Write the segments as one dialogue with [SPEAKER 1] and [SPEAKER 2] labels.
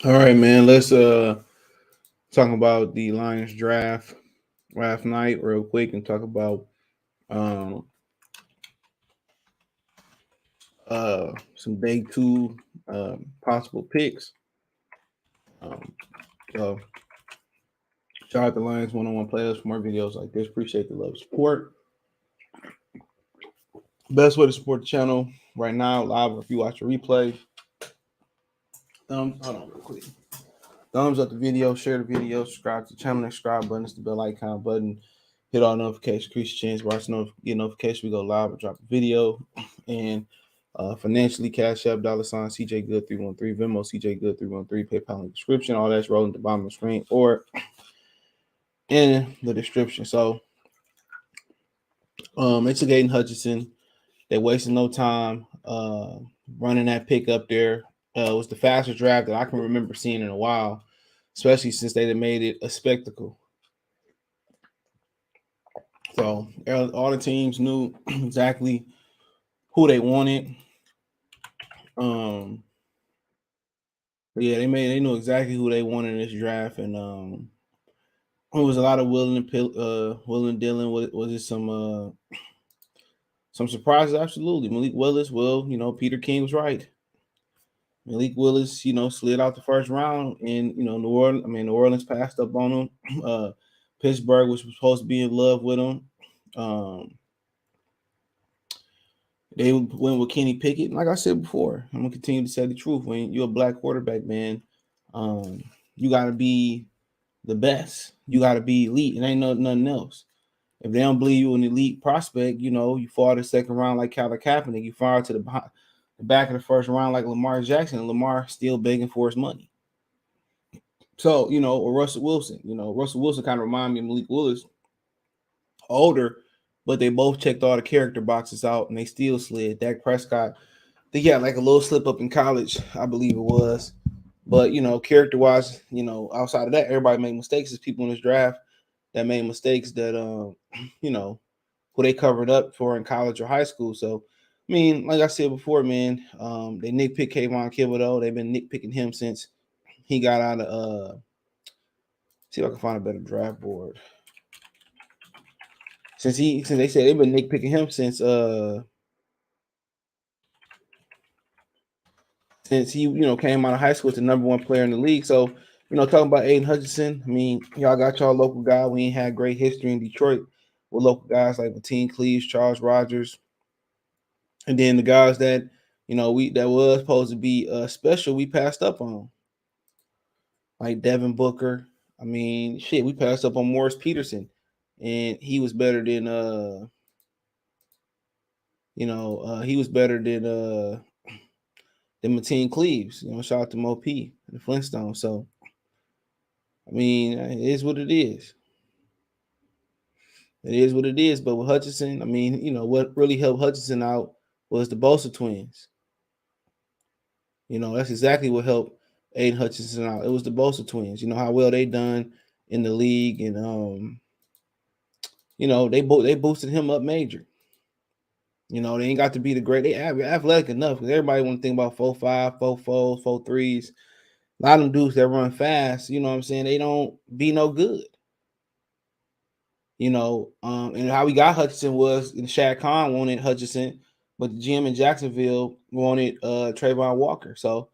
[SPEAKER 1] All right, man. Let's talk about the Lions draft last night real quick and talk about um some day two possible picks. Um, so shout out the Lions one-on-one players for more videos like this. Appreciate the love and support. Best way to support the channel right now, live or if you watch a replay. Hold on real quick. Thumbs up the video, share the video, subscribe to the channel, and subscribe button, it's the bell icon button. Hit all notifications, increase your chance, get notification. We go live or drop a video. And financially, Cash App, $ CJ Good 313, Venmo CJ Good 313, PayPal in the description. All that's rolling at the bottom of the screen or in the description. So they took Aidan Hutchinson. They wasted no time running that pick up there. It was the fastest draft that I can remember seeing in a while, especially since they made it a spectacle. So all the teams knew exactly who they wanted. Um, yeah, they knew exactly who they wanted in this draft, and it was a lot of willing dealing. Was it some surprises? Absolutely. Malik Willis. Well, Peter King was right. Malik Willis, slid out the first round, and New Orleans passed up on him. Pittsburgh, which was supposed to be in love with him, um, they went with Kenny Pickett. Like I said before, I'm gonna continue to say the truth. When you're a black quarterback, man, you got to be the best. You got to be elite. It ain't nothing else. If they don't believe you an elite prospect, you fall to the second round like Colin Kaepernick. You fall to the back of the first round like Lamar Jackson. And Lamar still begging for his money. So or Russell Wilson. Russell Wilson kind of remind me of Malik Willis, older, but they both checked all the character boxes out and they still slid. Dak Prescott, they got like a little slip up in college, I believe it was. But character wise, outside of that, everybody made mistakes. There's people in this draft that made mistakes that who they covered up for in college or high school. So I mean, like I said before, man, they nitpick Kayvon Thibodeau. They've been nitpicking him since he got out of see if I can find a better draft board. Since they said they've been nitpicking him since he came out of high school as the number one player in the league. So talking about Aidan Hutchinson, I mean y'all got y'all local guy. We ain't had great history in Detroit with local guys like Mateen Cleaves, Charles Rogers, and then the guys that we that was supposed to be special, we passed up on, like Devin Booker. I mean, shit, we passed up on Morris Peterson, and he was better than he was better than Mateen Cleaves. Shout out to Mo P and the Flintstones. So I mean, it is what it is. It is what it is. But with Hutchinson, I mean, what really helped Hutchinson out was the Bosa twins. That's exactly what helped Aidan Hutchinson out. It was the Bosa twins. You know how well they done in the league, and they boosted him up major. They ain't got to be the great. They athletic enough because everybody want to think about 4.5, 4.4, 4.3s. A lot of them dudes that run fast, you know what I'm saying? They don't be no good. And how we got Hutchinson was Shad Khan wanted Hutchinson, but the GM in Jacksonville wanted Trayvon Walker. So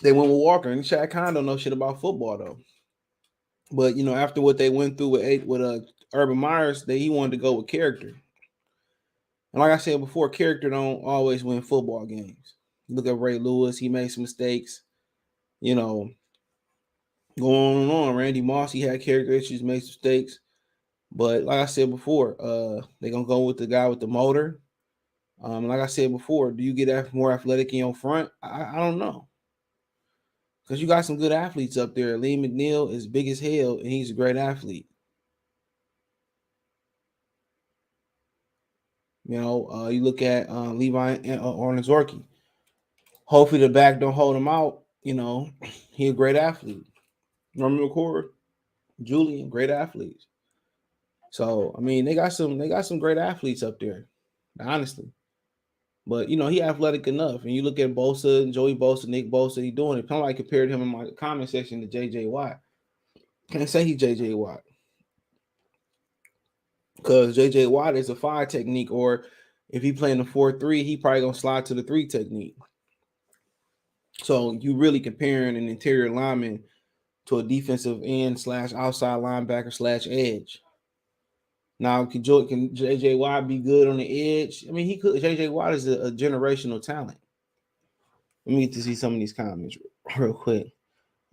[SPEAKER 1] they went with Walker, and Shad Khan don't know shit about football though. But after what they went through with Urban Myers, he wanted to go with character. And like I said before, character don't always win football games. Look at Ray Lewis; he made some mistakes. Going on and on. Randy Moss, he had character issues, made mistakes. But like I said before, they're gonna go with the guy with the motor. Like I said before, do you get more athletic in your front? I don't know. Because you got some good athletes up there. Lee McNeil is big as hell, and he's a great athlete. You look at Levi Ornazorki. Hopefully the back don't hold him out. He a great athlete. Norman McCord, Julian, great athletes. So I mean, they got some great athletes up there. Honestly, But he athletic enough. And you look at Bosa, Joey Bosa, Nick Bosa, he doing it. Kind of like compared him in my comment section to JJ Watt. Can't say he's JJ Watt. Because JJ Watt is a 5 technique, or if he playing the 4-3, he probably gonna slide to the 3 technique. So you really comparing an interior lineman to a defensive end / outside linebacker / edge. Now, can JJ Watt be good on the edge? I mean, he could. JJ Watt is a generational talent. Let me get to see some of these comments real quick.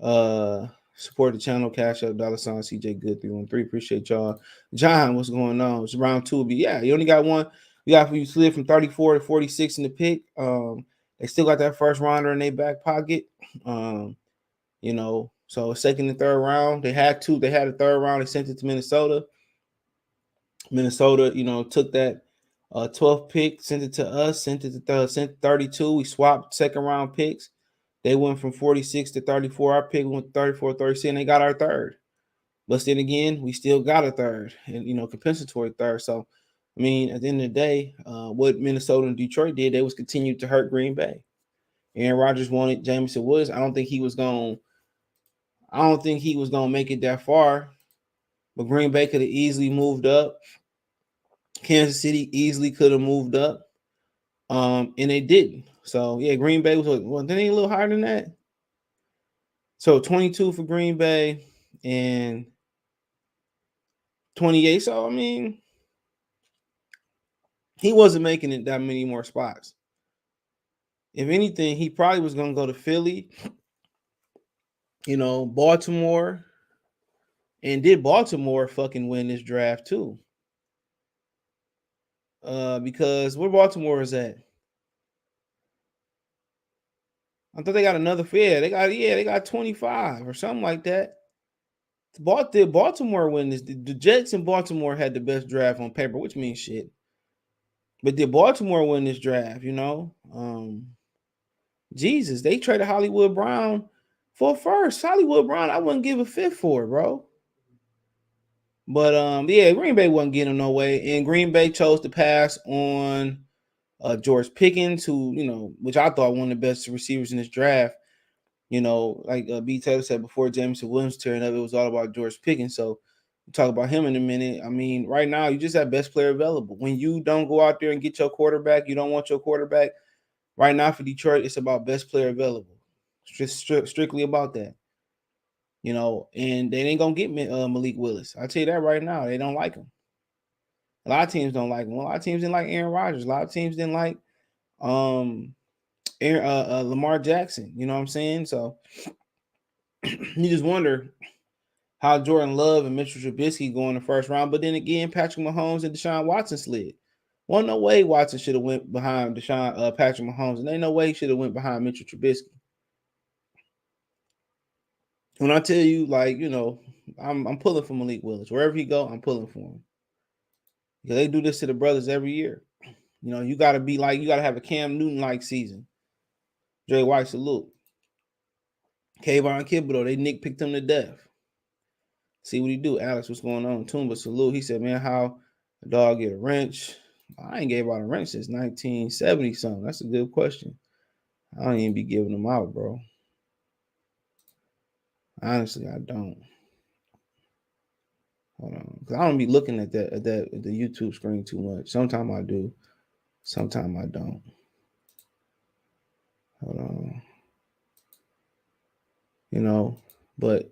[SPEAKER 1] Support the channel, cash up, $sign CJ Good 313. Appreciate y'all. John, what's going on? It's round 2. But yeah, you only got one. We got you slid from 34 to 46 in the pick. They still got that first rounder in their back pocket. So second and third round, they had two. They had a third round. They sent it to Minnesota. Minnesota, took that 12th pick, sent it to us, sent 32. We swapped second round picks. They went from 46 to 34. Our pick went 34, 36, and they got our third. But then again, we still got a third, and compensatory third. So, I mean, at the end of the day, what Minnesota and Detroit did, they was continued to hurt Green Bay. Aaron Rodgers wanted Jameson Woods. I don't think he was gonna make it that far. But Green Bay could have easily moved up. Kansas City easily could have moved up. And they didn't. So yeah, Green Bay was then they a little higher than that. So 22 for Green Bay and 28. So I mean, he wasn't making it that many more spots. If anything, he probably was gonna go to Philly, Baltimore, and did Baltimore fucking win this draft too? Because where Baltimore is at? I thought they got another. Yeah, they got 25 or something like that. Did Baltimore win this? The Jets and Baltimore had the best draft on paper, which means shit. But did Baltimore win this draft? Jesus, they traded Hollywood Brown for first. Hollywood Brown, I wouldn't give a fifth for, bro. But yeah, Green Bay wasn't getting him no way, and Green Bay chose to pass on George Pickens, who which I thought one of the best receivers in this draft. Like B. Taylor said before, Jameson Williams turned up, it was all about George Pickens. So we'll talk about him in a minute. I mean, right now, you just have best player available. When you don't go out there and get your quarterback, you don't want your quarterback. Right now for Detroit, it's about best player available. It's just strictly about that. And they ain't going to get Malik Willis. I'll tell you that right now. They don't like him. A lot of teams don't like him. A lot of teams didn't like Aaron Rodgers. A lot of teams didn't like Lamar Jackson. You know what I'm saying? So you just wonder how Jordan Love and Mitchell Trubisky go in the first round. But then again, Patrick Mahomes and Deshaun Watson slid. Well, no way Watson should have went behind Patrick Mahomes, and ain't no way he should have went behind Mitchell Trubisky. When I tell you, I'm pulling for Malik Willis. Wherever he go, I'm pulling for him. Because they do this to the brothers every year. You got to have a Cam Newton-like season. Dre White, salute. Kayvon Thibodeaux, they nitpicked him to death. See what he do. Alex, what's going on? Tumba, salute. He said, man, how a dog get a wrench? I ain't gave out a wrench since 1970 something. That's a good question. I don't even be giving them out, bro. Honestly, I don't. Hold on. Because I don't be looking at the YouTube screen too much. Sometimes I do. Sometimes I don't. Hold on. But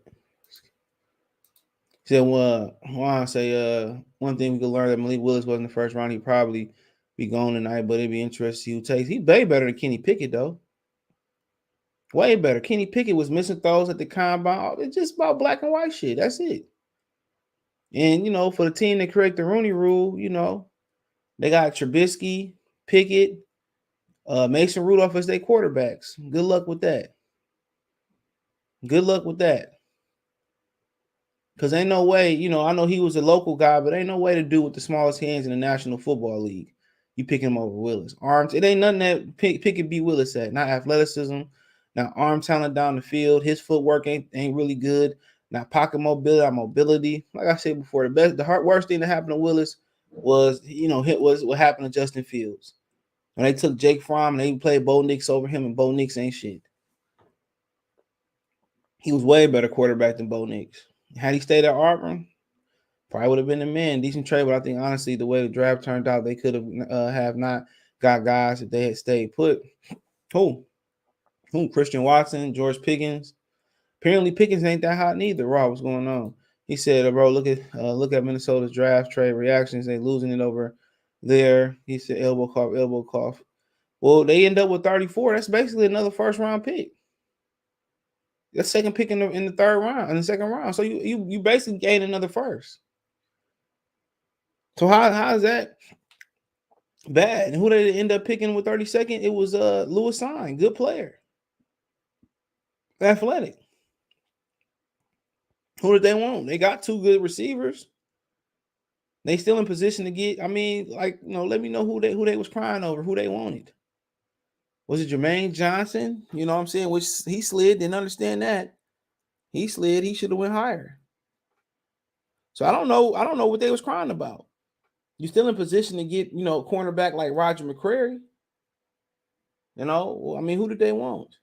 [SPEAKER 1] said, I say one thing we could learn that Malik Willis wasn't the first round. He'd probably be gone tonight, but it'd be interesting to see who takes. He's way better than Kenny Pickett, though. Way better. Kenny Pickett was missing throws at the combine. It's just about black and white shit. That's it. And, for the team that correct the Rooney Rule, they got Trubisky, Pickett, Mason Rudolph as their quarterbacks. Good luck with that. Good luck with that. Because ain't no way, I know he was a local guy, but ain't no way to do with the smallest hands in the National Football League. You pick him over Willis. Arms, it ain't nothing that Pickett beat Willis at. Not athleticism, not arm talent down the field. His footwork ain't really good. Not pocket mobility. Like I said before, worst thing that happened to Willis was, was what happened to Justin Fields. When they took Jake Fromm and they played Bo Nix over him, and Bo Nix ain't shit. He was way better quarterback than Bo Nix. Had he stayed at Auburn, probably would have been a man. Decent trade, but I think honestly, the way the draft turned out, they could have not got guys if they had stayed put. Who? Christian Watson, George Pickens. Apparently, Pickens ain't that hot neither. Rob, what's going on? He said, "Bro, look at Minnesota's draft trade reactions. They losing it over there." He said, "Elbow cough, elbow cough." Well, they end up with 34. That's basically another first round pick. That's second pick in the third round, in the second round. So you basically gain another first. So how is that bad? And who did they end up picking with 32nd? It was Lewis Sign, good player, athletic. Who did they want? They got two good receivers. They still in position to get. I mean, like, let me know who they was crying over, who they wanted. Was it Jermaine Johnson? You know what I'm saying? Which he slid. Didn't understand that. He slid. He should have went higher. So I don't know. I don't know what they was crying about. You still in position to get, a cornerback like Roger McCreary. I mean, who did they want?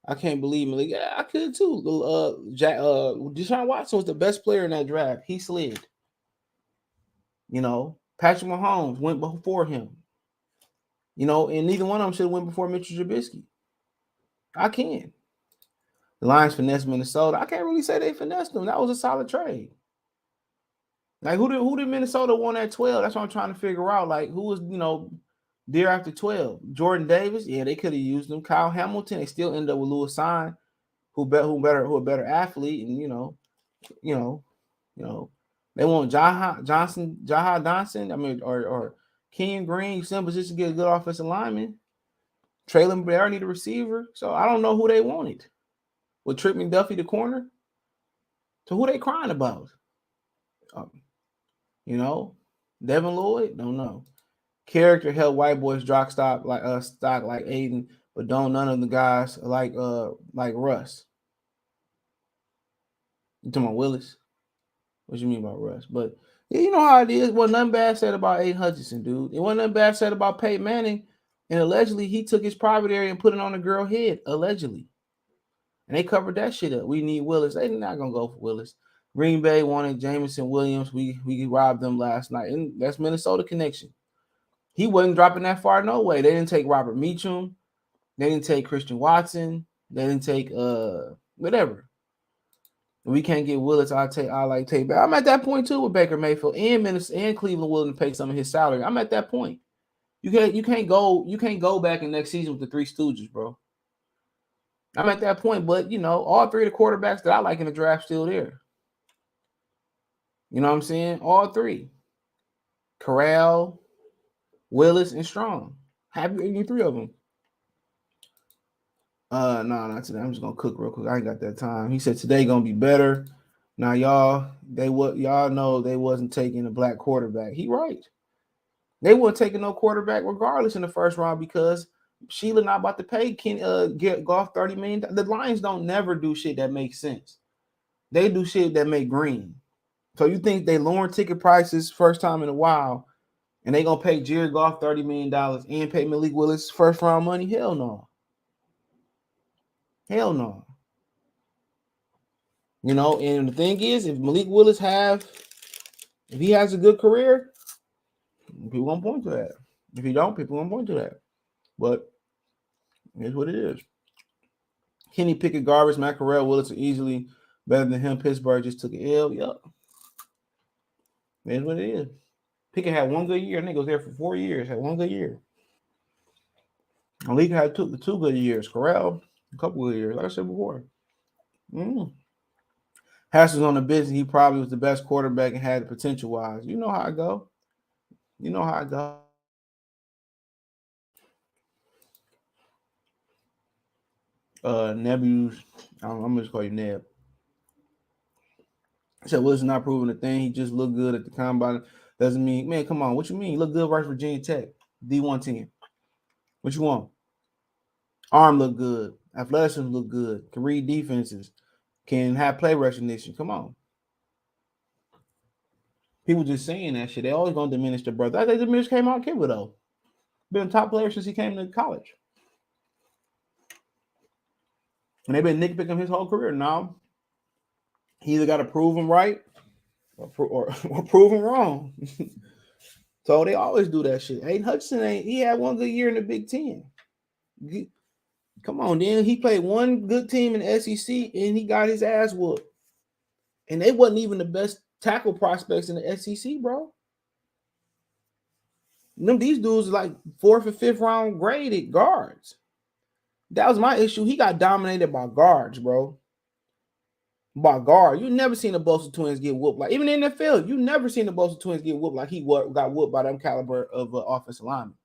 [SPEAKER 1] I can't believe Malik. Yeah, I could too. Deshaun Watson was the best player in that draft. He slid. Patrick Mahomes went before him. And neither one of them should have went before Mitchell Trubisky. I can. The Lions finessed Minnesota. I can't really say they finessed them. That was a solid trade. Like, who did Minnesota want at 12? That's what I'm trying to figure out. Like, who was, there after 12? Jordan Davis? Yeah, they could have used him. Kyle Hamilton. They still end up with Lewis Sign, who a better athlete, and they want Jaha Johnson. I mean, or Kenyon Green. You still in position to get a good offensive lineman. Traylon Bear need a receiver. So I don't know who they wanted. With Trip McDuffie the corner. So who they crying about? Devin Lloyd? Don't know. Character help white boys drop stock like Aidan, but don't none of the guys like Russ. You talking about Willis? What you mean by Russ? But yeah, you know how it is. Wasn't nothing bad said about Aidan Hutchinson, dude. It wasn't nothing bad said about Peyton Manning. And allegedly he took his private area and put it on a girl head. Allegedly. And they covered that shit up. We need Willis. They're not gonna go for Willis. Green Bay wanted Jameson Williams. We robbed them last night. And that's Minnesota connection. He wasn't dropping that far, no way. They didn't take Robert Meacham. They didn't take Christian Watson. They didn't take whatever. We can't get Willis. I like take back. I'm at that point too with Baker Mayfield and Minnesota and Cleveland willing to pay some of his salary. I'm at that point. You can't go back in next season with the Three Stooges, bro. I'm at that point, but all three of the quarterbacks that I like in the draft still there. You know what I'm saying? All three. Corral, Willis, and Strong. Happy with three of them. No, not today. I'm just gonna cook real quick. I ain't got that time. He said today gonna be better. Now y'all know they wasn't taking a black quarterback. He right. They weren't taking no quarterback regardless in the first round because Sheila not about to pay get Goff $30 million. The Lions don't never do shit that makes sense. They do shit that make green. So you think they lowering ticket prices first time in a while, and they gonna pay Jared Goff $30 million and pay Malik Willis first round money? Hell no. Hell no. And the thing is, if Malik Willis if he has a good career, people gonna point to that. If he don't, people gonna point to that. But here's what it is. Kenny Pickett, garbage. Matt Corral, Willis are easily better than him. Pittsburgh just took an L. Yup. Here's what it is. Pickett had one good year. I think he was there for 4 years. Had one good year. Malik had two good years. Corral, a couple of years. Like I said before. Haskins on the business. He probably was the best quarterback and had the potential wise. You know how I go. Nebulous. I'm just call you Neb. Said Wilson not proving a thing. He just looked good at the combine. Doesn't mean, man, come on. What you mean? He looked good versus Virginia Tech. D110. What you want? Arm look good. Athleticism look good. Can read defenses. Can have play recognition. Come on. People just saying that shit. They always gonna diminish the brother. I think diminish came out Kiva though. Been a top player since he came to college. And they've been nitpicking him his whole career. Now, he either got to prove him right or prove him wrong. So they always do that shit. Aidan Hutchinson he had one good year in the Big Ten. Come on, then he played one good team in the SEC and he got his ass whooped. And they wasn't even the best tackle prospects in the SEC, bro. These dudes are like 4th or 5th round graded guards. That was my issue. He got dominated by guards, bro. By guard. You never seen the Bosa Twins get whooped. Like, even in the field, you never seen the Bosa Twins get whooped like he got whooped by them caliber of offensive lineman.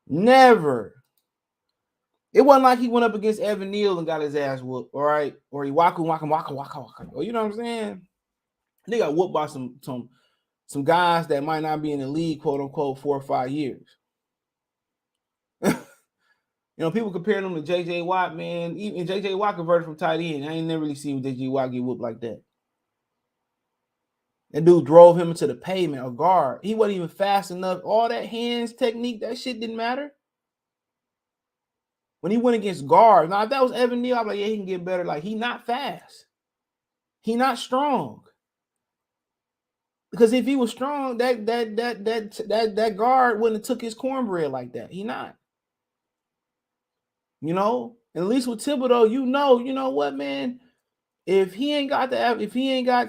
[SPEAKER 1] Never. It wasn't like he went up against Evan Neal and got his ass whooped, all right? Or he waka. You know what I'm saying? They got whooped by some guys that might not be in the league, quote unquote, 4 or 5 years. You know, people comparing him to J.J. Watt, man. Even J.J. Watt converted from tight end. I ain't never really seen J.J. Watt get whooped like that. That dude drove him into the pavement, a guard. He wasn't even fast enough. All that hands technique, that shit didn't matter. When he went against guards, now if that was Evan Neal, I'm like, yeah, he can get better. Like, he not fast. He not strong. Because if he was strong, that guard wouldn't have took his cornbread like that. He not. You know, and at least with Thibodeau, you know what, man? If he ain't got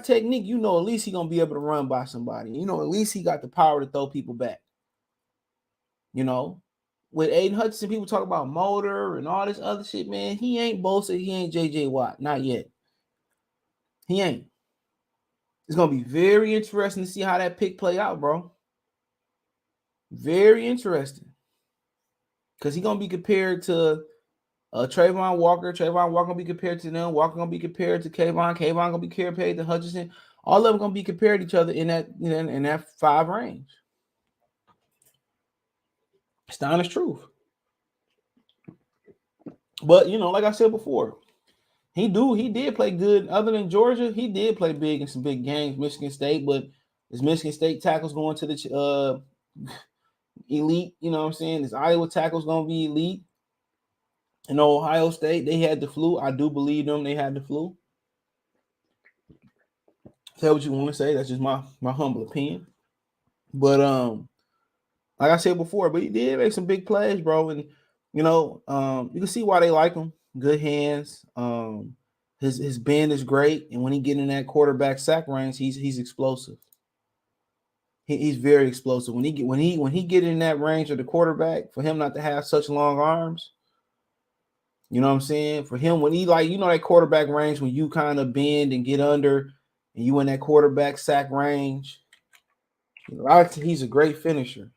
[SPEAKER 1] technique, you know, at least he gonna be able to run by somebody. You know, at least he got the power to throw people back. You know, with Aidan Hutchinson, people talk about motor and all this other shit, man. He ain't Bosa, he ain't J.J. Watt, not yet. He ain't. It's gonna be very interesting to see how that pick play out, bro. Very interesting, because he's gonna be compared to Trayvon Walker. Trayvon Walker gonna be compared to them. Walker gonna be compared to Kayvon. Kayvon gonna be compared to Hutchinson. All of them gonna be compared to each other in that 5 range. It's the honest truth. But you know, like I said before, he did play good. Other than Georgia, he did play big in some big games. Michigan State, but his Michigan State tackles going to the elite. You know what I'm saying? His Iowa tackles gonna be elite. In Ohio State, they had the flu. I do believe them. They had the flu. Say what you want to say. That's just my humble opinion. But like I said before, but he did make some big plays, bro. And you know, you can see why they like him. Good hands. His bend is great, and when he get in that quarterback sack range, he's explosive. He's very explosive. When he get in that range of the quarterback, for him not to have such long arms. You know what I'm saying? For him, when he that quarterback range when you kind of bend and get under and you in that quarterback sack range, he's a great finisher.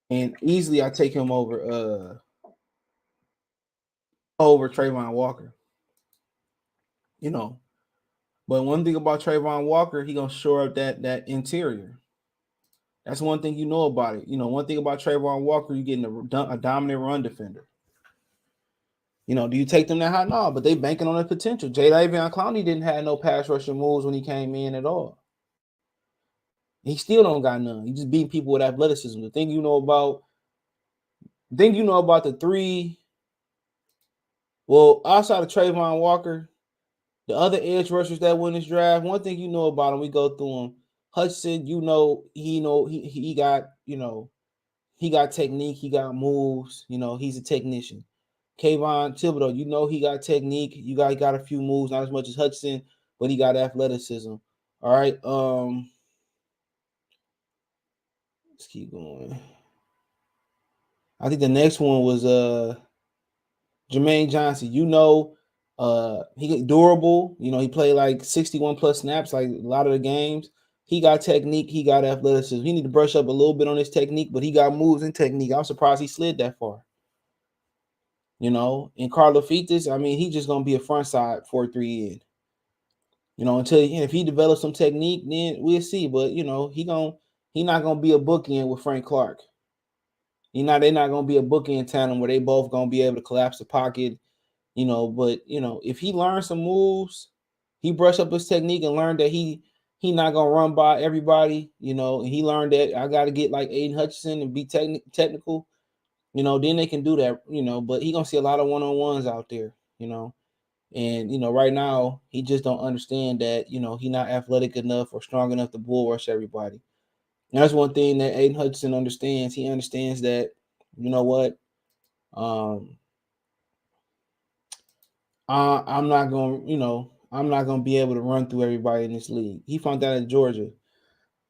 [SPEAKER 1] And easily I take him over Trayvon Walker. You know. But one thing about Trayvon Walker, he gonna shore up that interior. That's one thing you know about it. You know, one thing about Trayvon Walker, you're getting a dominant run defender. You know, do you take them that high? No, but they banking on the potential. Jadeveon Clowney didn't have no pass rushing moves when he came in at all. He still don't got none. He just beating people with athleticism. The thing you know about the 3, well, outside of Trayvon Walker, the other edge rushers that win this draft, one thing you know about him, we go through him. Hutchinson, he got, he got technique, he got moves, he's a technician. Kayvon Thibodeau, he got technique. You guys got a few moves, not as much as Hutchinson, but he got athleticism. All right. Let's keep going. I think the next one was Jermaine Johnson. He get durable. He played like 61 plus snaps, like a lot of the games. He got technique. He got athleticism. He need to brush up a little bit on his technique, but he got moves and technique. I'm surprised he slid that far. And Carlo Fitas, he's just gonna be a front side 4-3 end. If he develops some technique, then we'll see. But he not gonna be a bookend with Frank Clark. They're not gonna be a bookend tandem where they both gonna be able to collapse the pocket. But if he learns some moves, he brush up his technique and learn that he He not gonna run by everybody, you know. And he learned that I got to get like Aidan Hutchinson and be technical, you know. Then they can do that, you know. But he gonna see a lot of one-on-ones out there, you know. And you know, right now he just don't understand that, you know, he not athletic enough or strong enough to bull rush everybody. And that's one thing that Aidan Hutchinson understands. He understands that, you know what, um, I'm not going, you know, I'm not going to be able to run through everybody in this league. He found that in Georgia.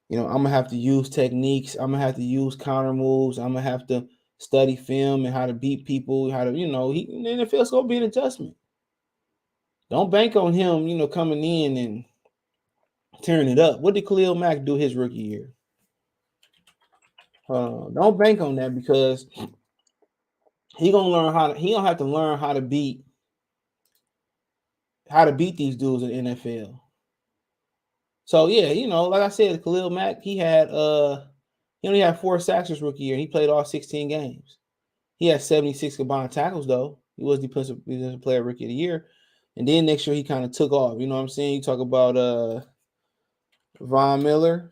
[SPEAKER 1] You know, I'm gonna have to use techniques. I'm gonna have to use counter moves. I'm gonna have to study film and how to beat people. How to, you know, he in the NFL, it's gonna be an adjustment. Don't bank on him, you know, coming in and tearing it up. What did Khalil Mack do his rookie year? Don't bank on that, because he gonna have to learn how to beat these dudes in the NFL. So yeah, you know, like I said, Khalil Mack, he only had 4 sacks his rookie year. He played all 16 games. He had 76 combined tackles though. He was defensive player rookie of the year. And then next year he kind of took off. You know what I'm saying? You talk about Von Miller,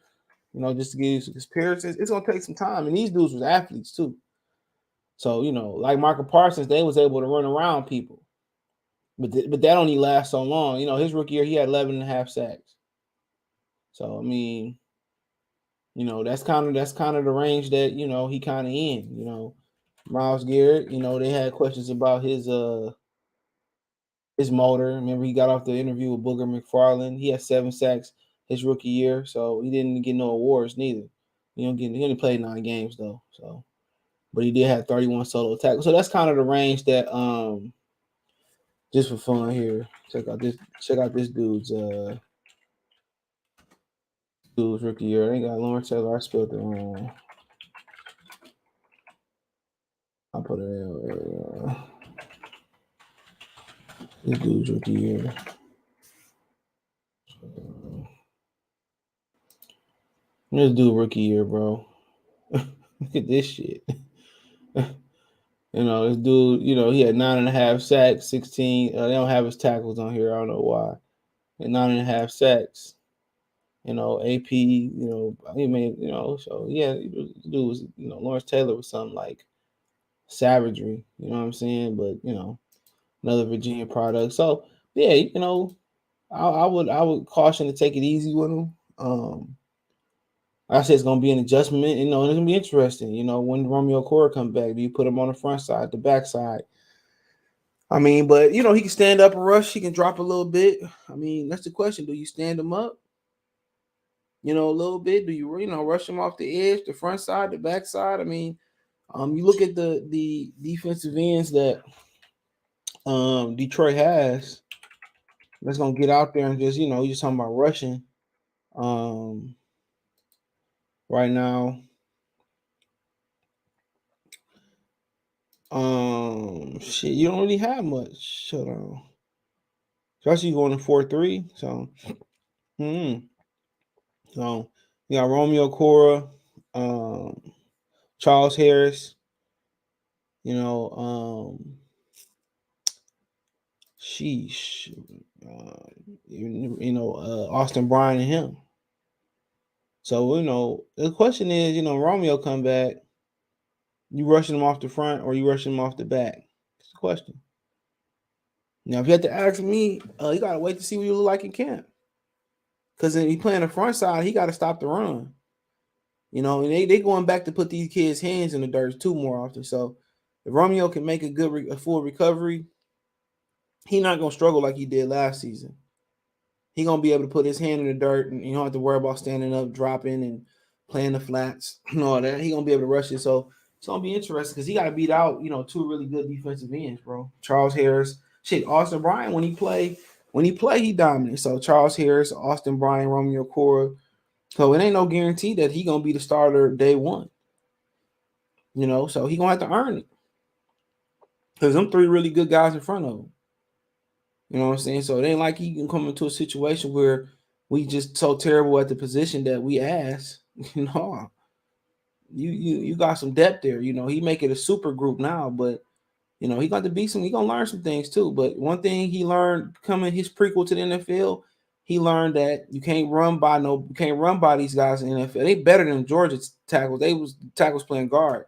[SPEAKER 1] you know, just to give you some comparisons. It's gonna take some time. And these dudes was athletes too. So, you know, like Michael Parsons, they was able to run around people. But that only lasts so long. You know, his rookie year, he had 11 and a half sacks. So, I mean, you know, that's kind of the range that, you know, he kind of in, you know. Myles Garrett, you know, they had questions about his motor. Remember, he got off the interview with Booger McFarland. He had 7 sacks his rookie year, so he didn't get no awards neither. He only played 9 games though. So, but he did have 31 solo tackles. So that's kind of the range that just for fun here. Check out this dude's rookie year. They got Lawrence Taylor. I spelled it wrong. I'll put it in. This dude's rookie year. This dude rookie year, bro. Look at this shit. You know, this dude, you know, he had 9.5 sacks, 16. They don't have his tackles on here. I don't know why. And 9.5 sacks. You know, AP, you know, he made, you know, so yeah, dude was, you know, Lawrence Taylor was something like savagery, you know what I'm saying? But, you know, another Virginia product. So yeah, you know, I would caution to take it easy with him. I said it's gonna be an adjustment, you know, and it's gonna be interesting. You know, when Romeo Cora comes back, do you put him on the front side, the back side? I mean, but you know, he can stand up and rush, he can drop a little bit. I mean, that's the question. Do you stand him up? You know, a little bit. Do you know, rush him off the edge, the front side, the back side? I mean, you look at the defensive ends that Detroit has. That's gonna get out there and just, you know, you're talking about rushing. Right now, shit, you don't really have much. Shut on. Especially going to 4-3. So, so you got Romeo Cora, Charles Harris, you know, sheesh, Austin Bryan and him. So, you know, the question is, you know, Romeo come back, you rushing him off the front or you rushing him off the back? That's the question. Now, if you had to ask me, you got to wait to see what you look like in camp. Because if he playing the front side, he got to stop the run. You know, and they going back to put these kids' hands in the dirt too more often. So if Romeo can make a full recovery, he not going to struggle like he did last season. He going to be able to put his hand in the dirt, and you don't have to worry about standing up, dropping, and playing the flats and all that. He going to be able to rush it. So it's going to be interesting because he got to beat out, you know, 2 really good defensive ends, bro. Charles Harris. Shit, Austin Bryan, when he play, he dominant. So Charles Harris, Austin Bryan, Romeo Cora. So it ain't no guarantee that he going to be the starter day one. You know, so he going to have to earn it. Because them 3 really good guys in front of him. You know what I'm saying? So it ain't like he can come into a situation where we just so terrible at the position that we ask. No. You got some depth there. You know, he make it a super group now, but you know, he got to be he gonna learn some things too. But one thing he learned coming his prequel to the NFL, He learned that you can't run by these guys in the NFL. They better than Georgia tackles. They was tackles playing guard.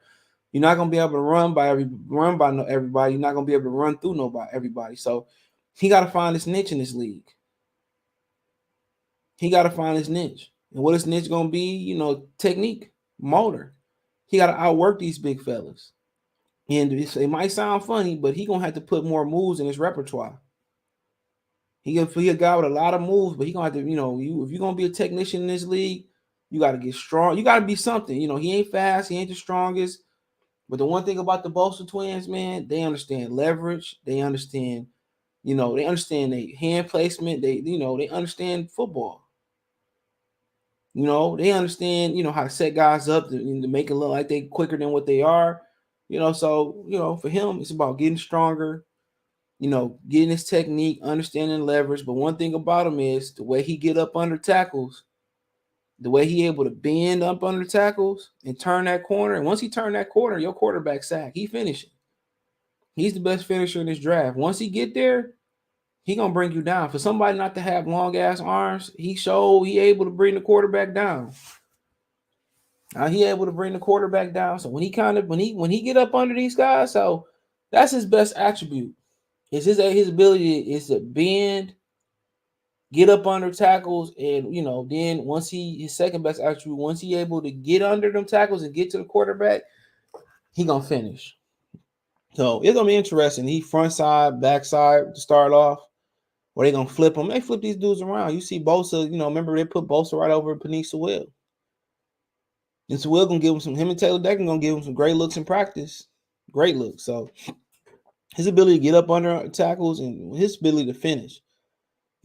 [SPEAKER 1] You're not gonna be able to run by everybody. You're not gonna be able to run through everybody. So he got to find his niche in this league. He got to find his niche. And what his niche gonna be? Technique, motor. He got to outwork these big fellas. And it might sound funny, but he gonna have to put more moves in his repertoire. He a guy with a lot of moves, but he gonna have to, if you're gonna be a technician in this league, you got to get strong. You got to be something. He ain't fast. He ain't the strongest. But the one thing about the Bosa twins, man, they understand leverage. They understand, they understand their hand placement. They understand football. They understand, how to set guys up to make it look like they quicker than what they are. So, for him, it's about getting stronger, getting his technique, understanding leverage. But one thing about him is the way he get up under tackles, the way he able to bend up under tackles and turn that corner. And once he turn that corner, your quarterback sack, he finishing. He's the best finisher in this draft. Once he get there, he gonna bring you down. For somebody not to have long ass arms, he able to bring the quarterback down. He able to bring the quarterback down. So when he get up under these guys, so that's his best attribute. It's his ability is to bend, get up under tackles, and then his second best attribute, once he able to get under them tackles and get to the quarterback, he gonna finish. So it's gonna be interesting. He front side, back side to start off, or they gonna flip him. They flip these dudes around. You see Bosa, remember they put Bosa right over Penei Sewell. And Sewell gonna give him and Taylor Decker gonna give him some great looks in practice. Great looks. So his ability to get up under tackles and his ability to finish.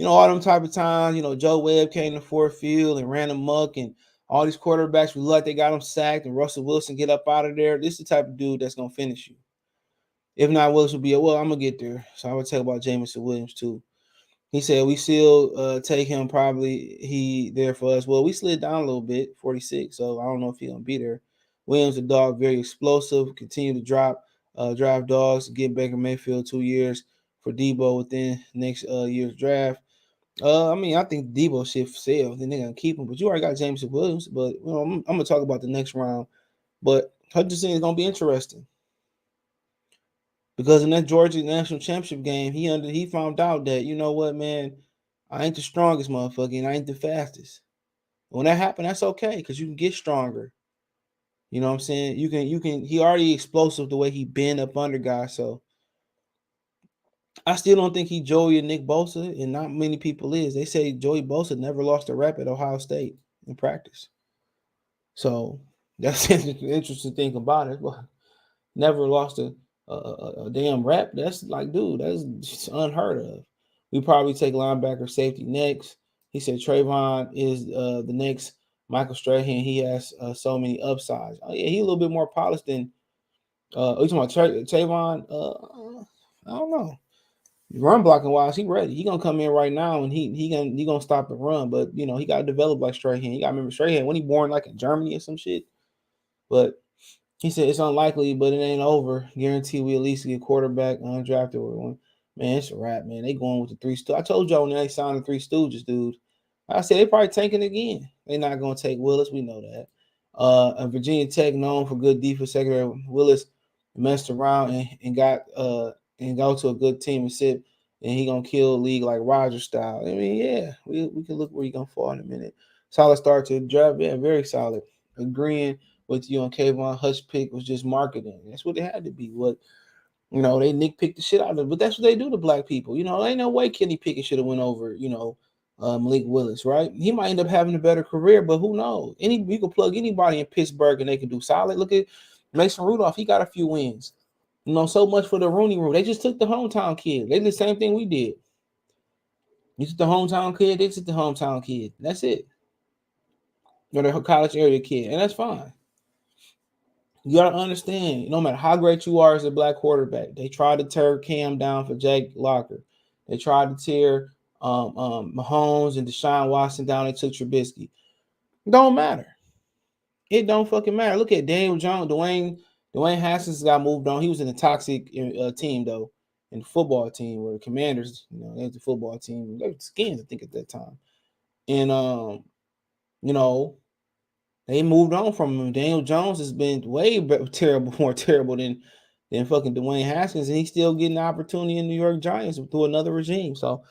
[SPEAKER 1] All them type of times, Joe Webb came to Ford Field and ran amok, and all these quarterbacks, we look like they got him sacked, and Russell Wilson get up out of there. This is the type of dude that's going to finish you. If not, Willis will be, I'm going to get there. So I would talk about Jameson Williams, too. He said, we still take him probably he there for us. Well, we slid down a little bit, 46, so I don't know if he's going to be there. Williams, the dog, very explosive, continue to drive dogs, get Baker Mayfield 2 years for Debo within next year's draft. I think Debo shit sell. Then they're gonna keep him. But you already got Jameson Williams. But I'm gonna talk about the next round. But Hutchinson is gonna be interesting because in that Georgia national championship game, he found out that man, I ain't the strongest motherfucker and I ain't the fastest. When that happened, that's okay because you can get stronger. You know what I'm saying? You can. He already explosive the way he bend up under guys. So I still don't think he Joey and Nick Bosa, and not many people is. They say Joey Bosa never lost a rep at Ohio State in practice. So that's the interesting thing about it. But never lost a damn rep. That's like, dude, that's unheard of. We probably take linebacker safety next. He said Trayvon is the next Michael Strahan. He has so many upsides. Oh yeah, he a little bit more polished than. You talking about Trayvon? I don't know. Run blocking wise, he ready. He gonna come in right now and he gonna stop the run. But he gotta develop like Strahan. You gotta remember Strahan when he born like in Germany or some shit. But he said it's unlikely, but it ain't over. Guarantee we at least get quarterback undrafted or one. Man, it's a wrap, man. They going with the three Stooges. I told y'all when they signed the three Stooges, dude. I said they probably tanking again. They're not gonna take Willis. We know that. Virginia Tech known for good defense secondary. Willis messed around and got and go to a good team and sit, and he gonna kill the league like Roger style. I mean, yeah, we can look where he gonna fall in a minute. Solid start to the draft, yeah, very solid. Agreeing with you on Kayvon Hutch pick was just marketing. That's what it had to be. What they nitpick the shit out of it, but that's what they do to black people. Ain't no way Kenny Pickett should have went over, Malik Willis, right? He might end up having a better career, but who knows? You can plug anybody in Pittsburgh and they can do solid. Look at Mason Rudolph, he got a few wins. So much for the Rooney Rule. They just took the hometown kid. They did the same thing we did. You took the hometown kid, they took the hometown kid. That's it. Or the college area kid, and that's fine. You gotta understand, no matter how great you are as a black quarterback, they tried to tear Cam down for Jake Locker. They tried to tear Mahomes and Deshaun Watson down. They took Trubisky. Don't matter. It don't fucking matter. Look at Daniel Jones, Dwayne Haskins got moved on. He was in a toxic team though. in the football team, or the Commanders. They was the football team. They were the Skins, I think, at that time. And you know, they moved on from him. Daniel Jones has been way terrible, more terrible than fucking Dwayne Haskins, and he's still getting the opportunity in New York Giants through another regime. So,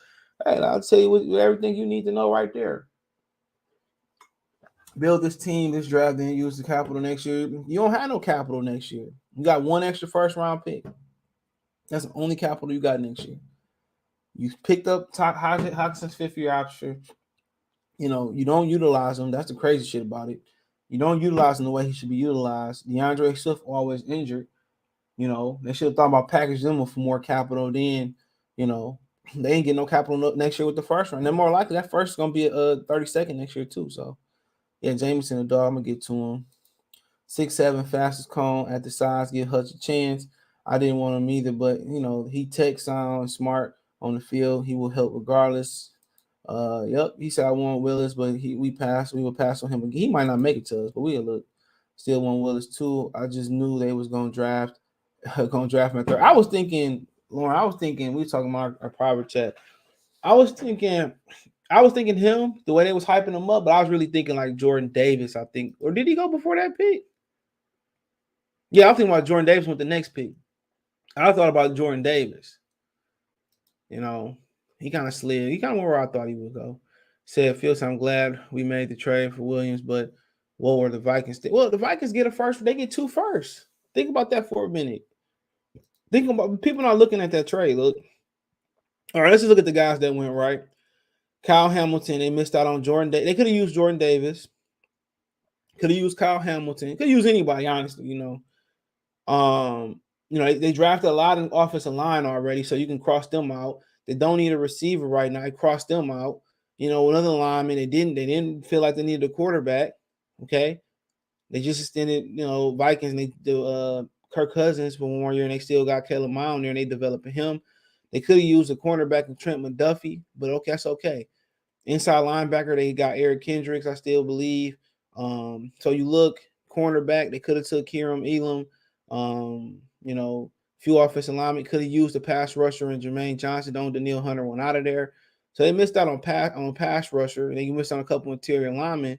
[SPEAKER 1] hey, I'll tell you everything you need to know right there. Build this team, this draft, then use the capital next year. You don't have no capital next year. You got one extra first round pick. That's the only capital you got next year. You picked up Hutchinson's 5th-year option. You don't utilize him. That's the crazy shit about it. You don't utilize him the way he should be utilized. DeAndre Swift always injured. They should have thought about packaging them for more capital. Then, they ain't getting no capital next year with the first round. They're more likely that first is gonna be a 32nd next year too. So. Yeah, Jameson, the dog, I'm going to get to him. 6'7", fastest cone at the size, give Hutch a chance. I didn't want him either, but, he tech sound smart on the field. He will help regardless. Yep, he said I want Willis, but we will pass on him. He might not make it to us, but we'll look. Still want Willis too. I just knew they was going to draft him at 3rd. I was thinking, Lauren, we were talking about our private chat. I was thinking him, the way they was hyping him up, but I was really thinking like Jordan Davis, I think. Or did he go before that pick? Yeah, I was thinking about Jordan Davis with the next pick. I thought about Jordan Davis. He kind of slid. He kind of went where I thought he would go. Said, Fields, I'm glad we made the trade for Williams, but what were the Vikings? Well, the Vikings get a first. They get 2 firsts. Think about that for a minute. Think about people not looking at that trade. Look. All right, let's just look at the guys that went right. Kyle Hamilton, they missed out on Jordan. They could have used Jordan Davis. Could have used Kyle Hamilton. Could have used anybody, honestly. They drafted a lot of offensive line already, so you can cross them out. They don't need a receiver right now. Cross them out. Another lineman. They didn't feel like they needed a quarterback. Okay, they just extended. Vikings. And they do Kirk Cousins for 1 more year, and they still got Caleb Mount there, and they developing him. They could have used a cornerback in Trent McDuffie, but okay, that's okay. Inside linebacker, they got Eric Kendricks, I still believe. So you look, cornerback, they could have took Kieran Elam. Few offensive linemen could have used a pass rusher and Jermaine Johnson. Don't Daniil Hunter went out of there. So they missed out on pass rusher, and they missed on a couple interior linemen,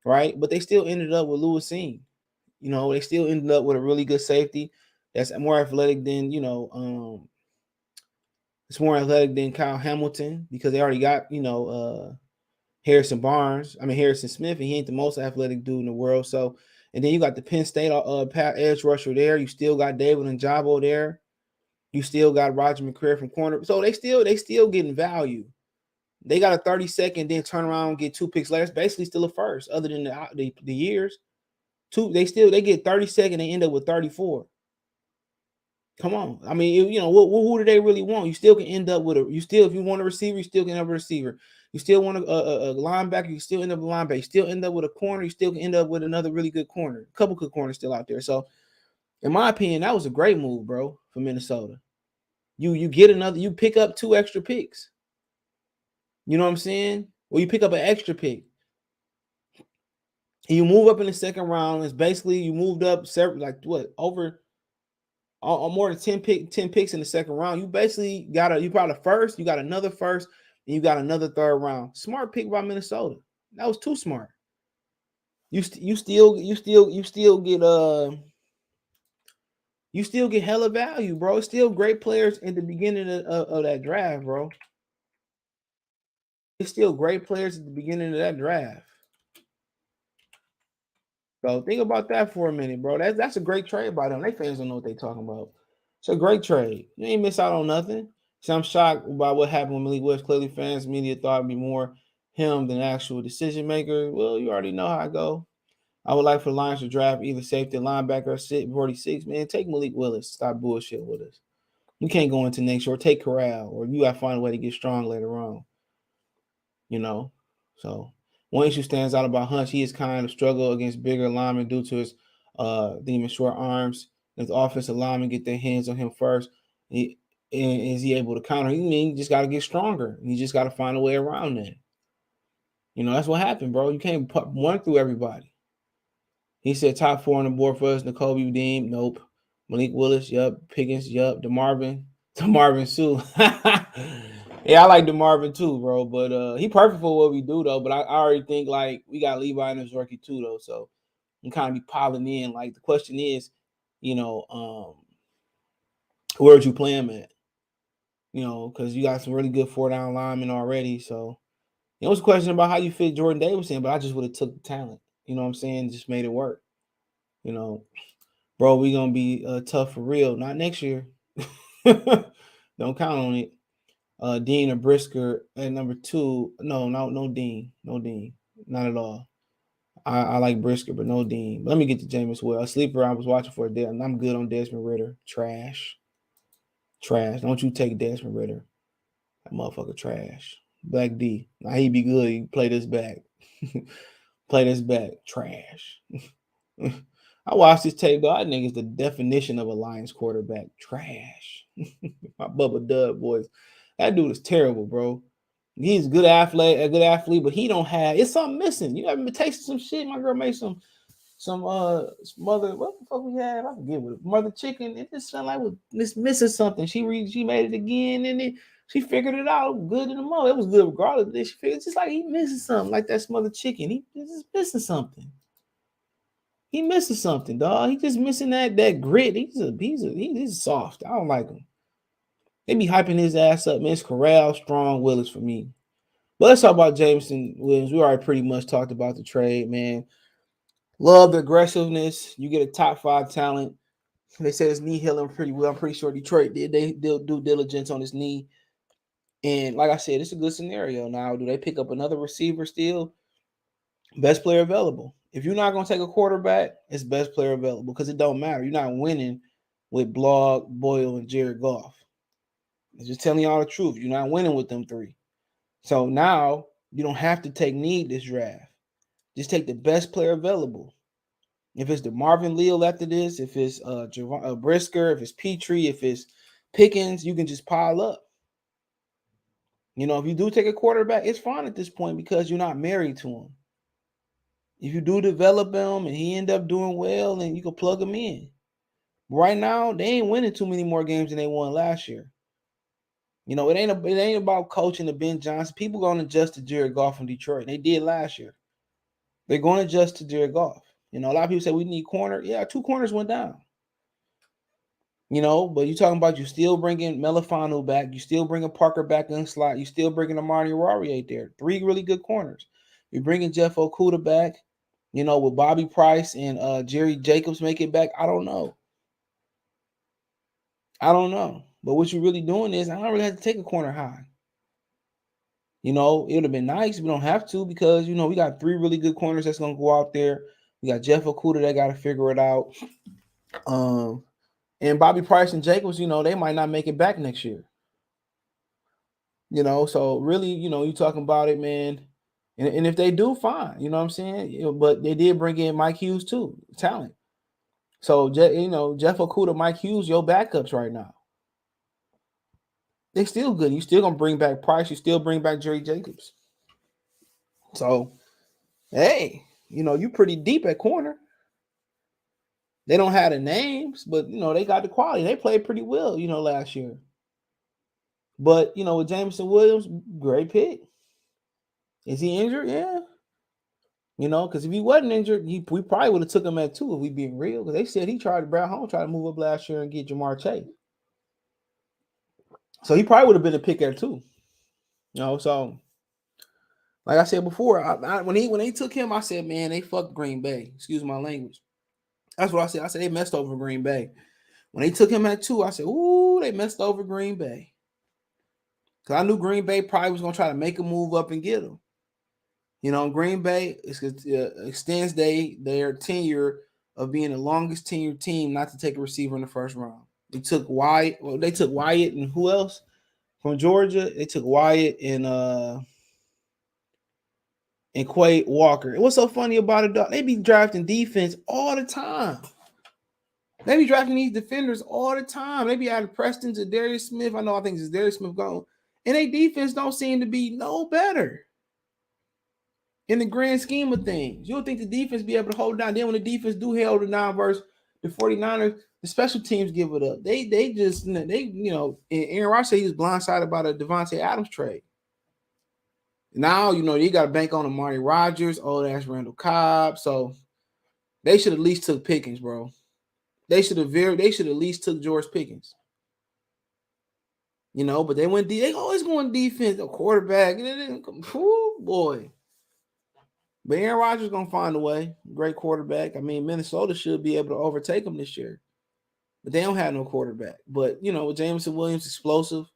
[SPEAKER 1] right? But they still ended up with Lewis Seen. They still ended up with a really good safety that's more athletic than, it's more athletic than Kyle Hamilton because they already got, Harrison Smith, and he ain't the most athletic dude in the world. So, and then you got the Penn State edge rusher there. You still got David Njoku there. You still got Roger McCreary from corner. So they still getting value. They got a 32nd, then turn around and get 2 picks later. It's basically still a first, other than the years. They get 32nd, they end up with 34. Come on. I mean, who do they really want? You still can end up with if you want a receiver, you still can end up with a receiver. You still want a linebacker, you still end up with a linebacker. You still end up with a corner, you still can end up with another really good corner. A couple good corners still out there. So, in my opinion, that was a great move, bro, for Minnesota. You pick up 2 extra picks. You know what I'm saying? Well, you pick up an extra pick. And you move up in the second round. It's basically you moved up over more than 10 picks in the second round. You basically you got a first, you got another first, and you got another 3rd round. Smart pick by Minnesota. That was too smart. You still get hella value, bro. Still great players in the beginning of that draft, bro. It's still great players at the beginning of that draft. So think about that for a minute, bro. That's a great trade by them. They fans don't know what they talking about. It's a great trade. You ain't miss out on nothing. So I'm shocked by what happened with Malik Willis. Clearly, fans, media thought it'd be more him than actual decision maker. Well, you already know how I go. I would like for the Lions to draft either safety or linebacker at 46. Man, take Malik Willis. Stop bullshit with us. You can't go into next year. Take Corral, or you got to find a way to get strong later on. So one issue stands out about Hunt. He has kind of struggled against bigger linemen due to his demon short arms. If the offensive linemen get their hands on him first, is he able to counter? You just got to get stronger. You just got to find a way around that. That's what happened, bro. You can't run through everybody. He said top 4 on the board for us. N'Kobe Dean, nope. Malik Willis, yup. Pickens, yup. DeMarvin, To Marvin too. Yeah, I like the Marvin too, bro. But he perfect for what we do though. But I already think like we got Levi in his rookie too though. So you kind of be piling in. Like the question is, where'd you play him at? Because you got some really good 4 down linemen already. So it was a question about how you fit Jordan Davis in, but I just would have took the talent. You know what I'm saying? Just made it work. You know, bro, we gonna be tough for real. Not next year. Don't count on it. Dean or Brisker at number 2. No Dean. No Dean. Not at all. I like Brisker, but no Dean. Let me get to Jameis Well. A sleeper I was watching for a day, and I'm good on Desmond Ritter. Trash. Trash. Don't you take Desmond Ritter. That motherfucker trash. Black D. Now he be good. He play this back. Play this back. Trash. I watched this tape, though. I think it's the definition of a Lions quarterback. Trash. My Bubba Dub boys. That dude is terrible, bro. He's a good athlete, but he don't have. It's something missing. You haven't been tasting some shit. My girl made some mother. What the fuck we had? I forget what mother chicken. It just sounded like it's missing something. She made it again, and she figured it out good in the mother. It was good regardless. But she figured it's just like he missing something, like that smothered chicken. He's just missing something. He missing something, dog. He just missing that grit. He's soft. I don't like him. They be hyping his ass up, man. It's Corral, Strong, Willis for me. But let's talk about Jameson Williams. We already pretty much talked about the trade, man. Love the aggressiveness. You get a top 5 talent. They said his knee healing pretty well. I'm pretty sure Detroit did. They do due diligence on his knee. And like I said, it's a good scenario. Now, do they pick up another receiver still? Best player available. If you're not going to take a quarterback, it's best player available because it don't matter. You're not winning with Blog, Boyle, and Jared Goff. I'm just telling y'all the truth. You're not winning with them 3. So now you don't have to take need this draft. Just take the best player available. If it's the Marvin Leal after this, if it's Brisker, if it's Petrie, if it's Pickens, you can just pile up. If you do take a quarterback, it's fine at this point because you're not married to him. If you do develop him and he end up doing well, then you can plug him in. Right now, they ain't winning too many more games than they won last year. It ain't about coaching the Ben Johnson. People going to adjust to Jared Goff from Detroit. And they did last year. They're going to adjust to Jared Goff. A lot of people say we need corner. Yeah, 2 corners went down. But you're talking about you still bringing Melifanu back. You still bringing Parker back in the slot. You still bringing Amari Raurier there. 3 really good corners. You're bringing Jeff Okudah back. With Bobby Price and Jerry Jacobs make it back. I don't know. But what you're really doing is I don't really have to take a corner high. It would have been nice. We don't have to because, we got 3 really good corners that's going to go out there. We got Jeff Okudah that got to figure it out. And Bobby Price and Jacobs, they might not make it back next year. So really, you talking about it, man. And if they do, fine. You know what I'm saying? But they did bring in Mike Hughes too, talent. So, Jeff Okudah, Mike Hughes, your backups right now. They still good. You still gonna bring back Price. You still bring back Jerry Jacobs. So, hey, you pretty deep at corner. They don't have the names, but they got the quality. They played pretty well, last year. But with Jameson Williams, great pick. Is he injured? Yeah. Because if he wasn't injured, we probably would have took him at 2 if we being real. Because they said Brad Holmes tried to move up last year and get Jamar Chase. So he probably would have been a pick at 2. So like I said before, when they took him, I said, man, they fucked Green Bay. Excuse my language. That's what I said. I said they messed over Green Bay. When they took him at 2, I said, ooh, they messed over Green Bay. Because I knew Green Bay probably was going to try to make a move up and get him. Green Bay extends their tenure of being the longest tenured team not to take a receiver in the first round. They took Wyatt. Well, they took Wyatt and who else from Georgia? They took Wyatt and Quay Walker. And what's so funny about it, dog? They be drafting defense all the time. They be drafting these defenders all the time. They be adding Preston to Darius Smith. I think it's Darius Smith gone. And their defense don't seem to be no better. In the grand scheme of things, you don't think the defense be able to hold down. Then when the defense do hold it down versus The 49ers, the special teams give it up. They just and Aaron Rodgers said he was blindsided by the Devontae Adams trade. Now, you got to bank on Amari Rodgers. Oh, that's Randall Cobb. So they should at least took Pickens, bro. They should at least took George Pickens. But they went. They always go on defense, a quarterback. Ooh, boy. But Aaron Rodgers gonna find a way. Great quarterback. I mean, Minnesota should be able to overtake him this year, but they don't have no quarterback. But with Jameson Williams, explosive.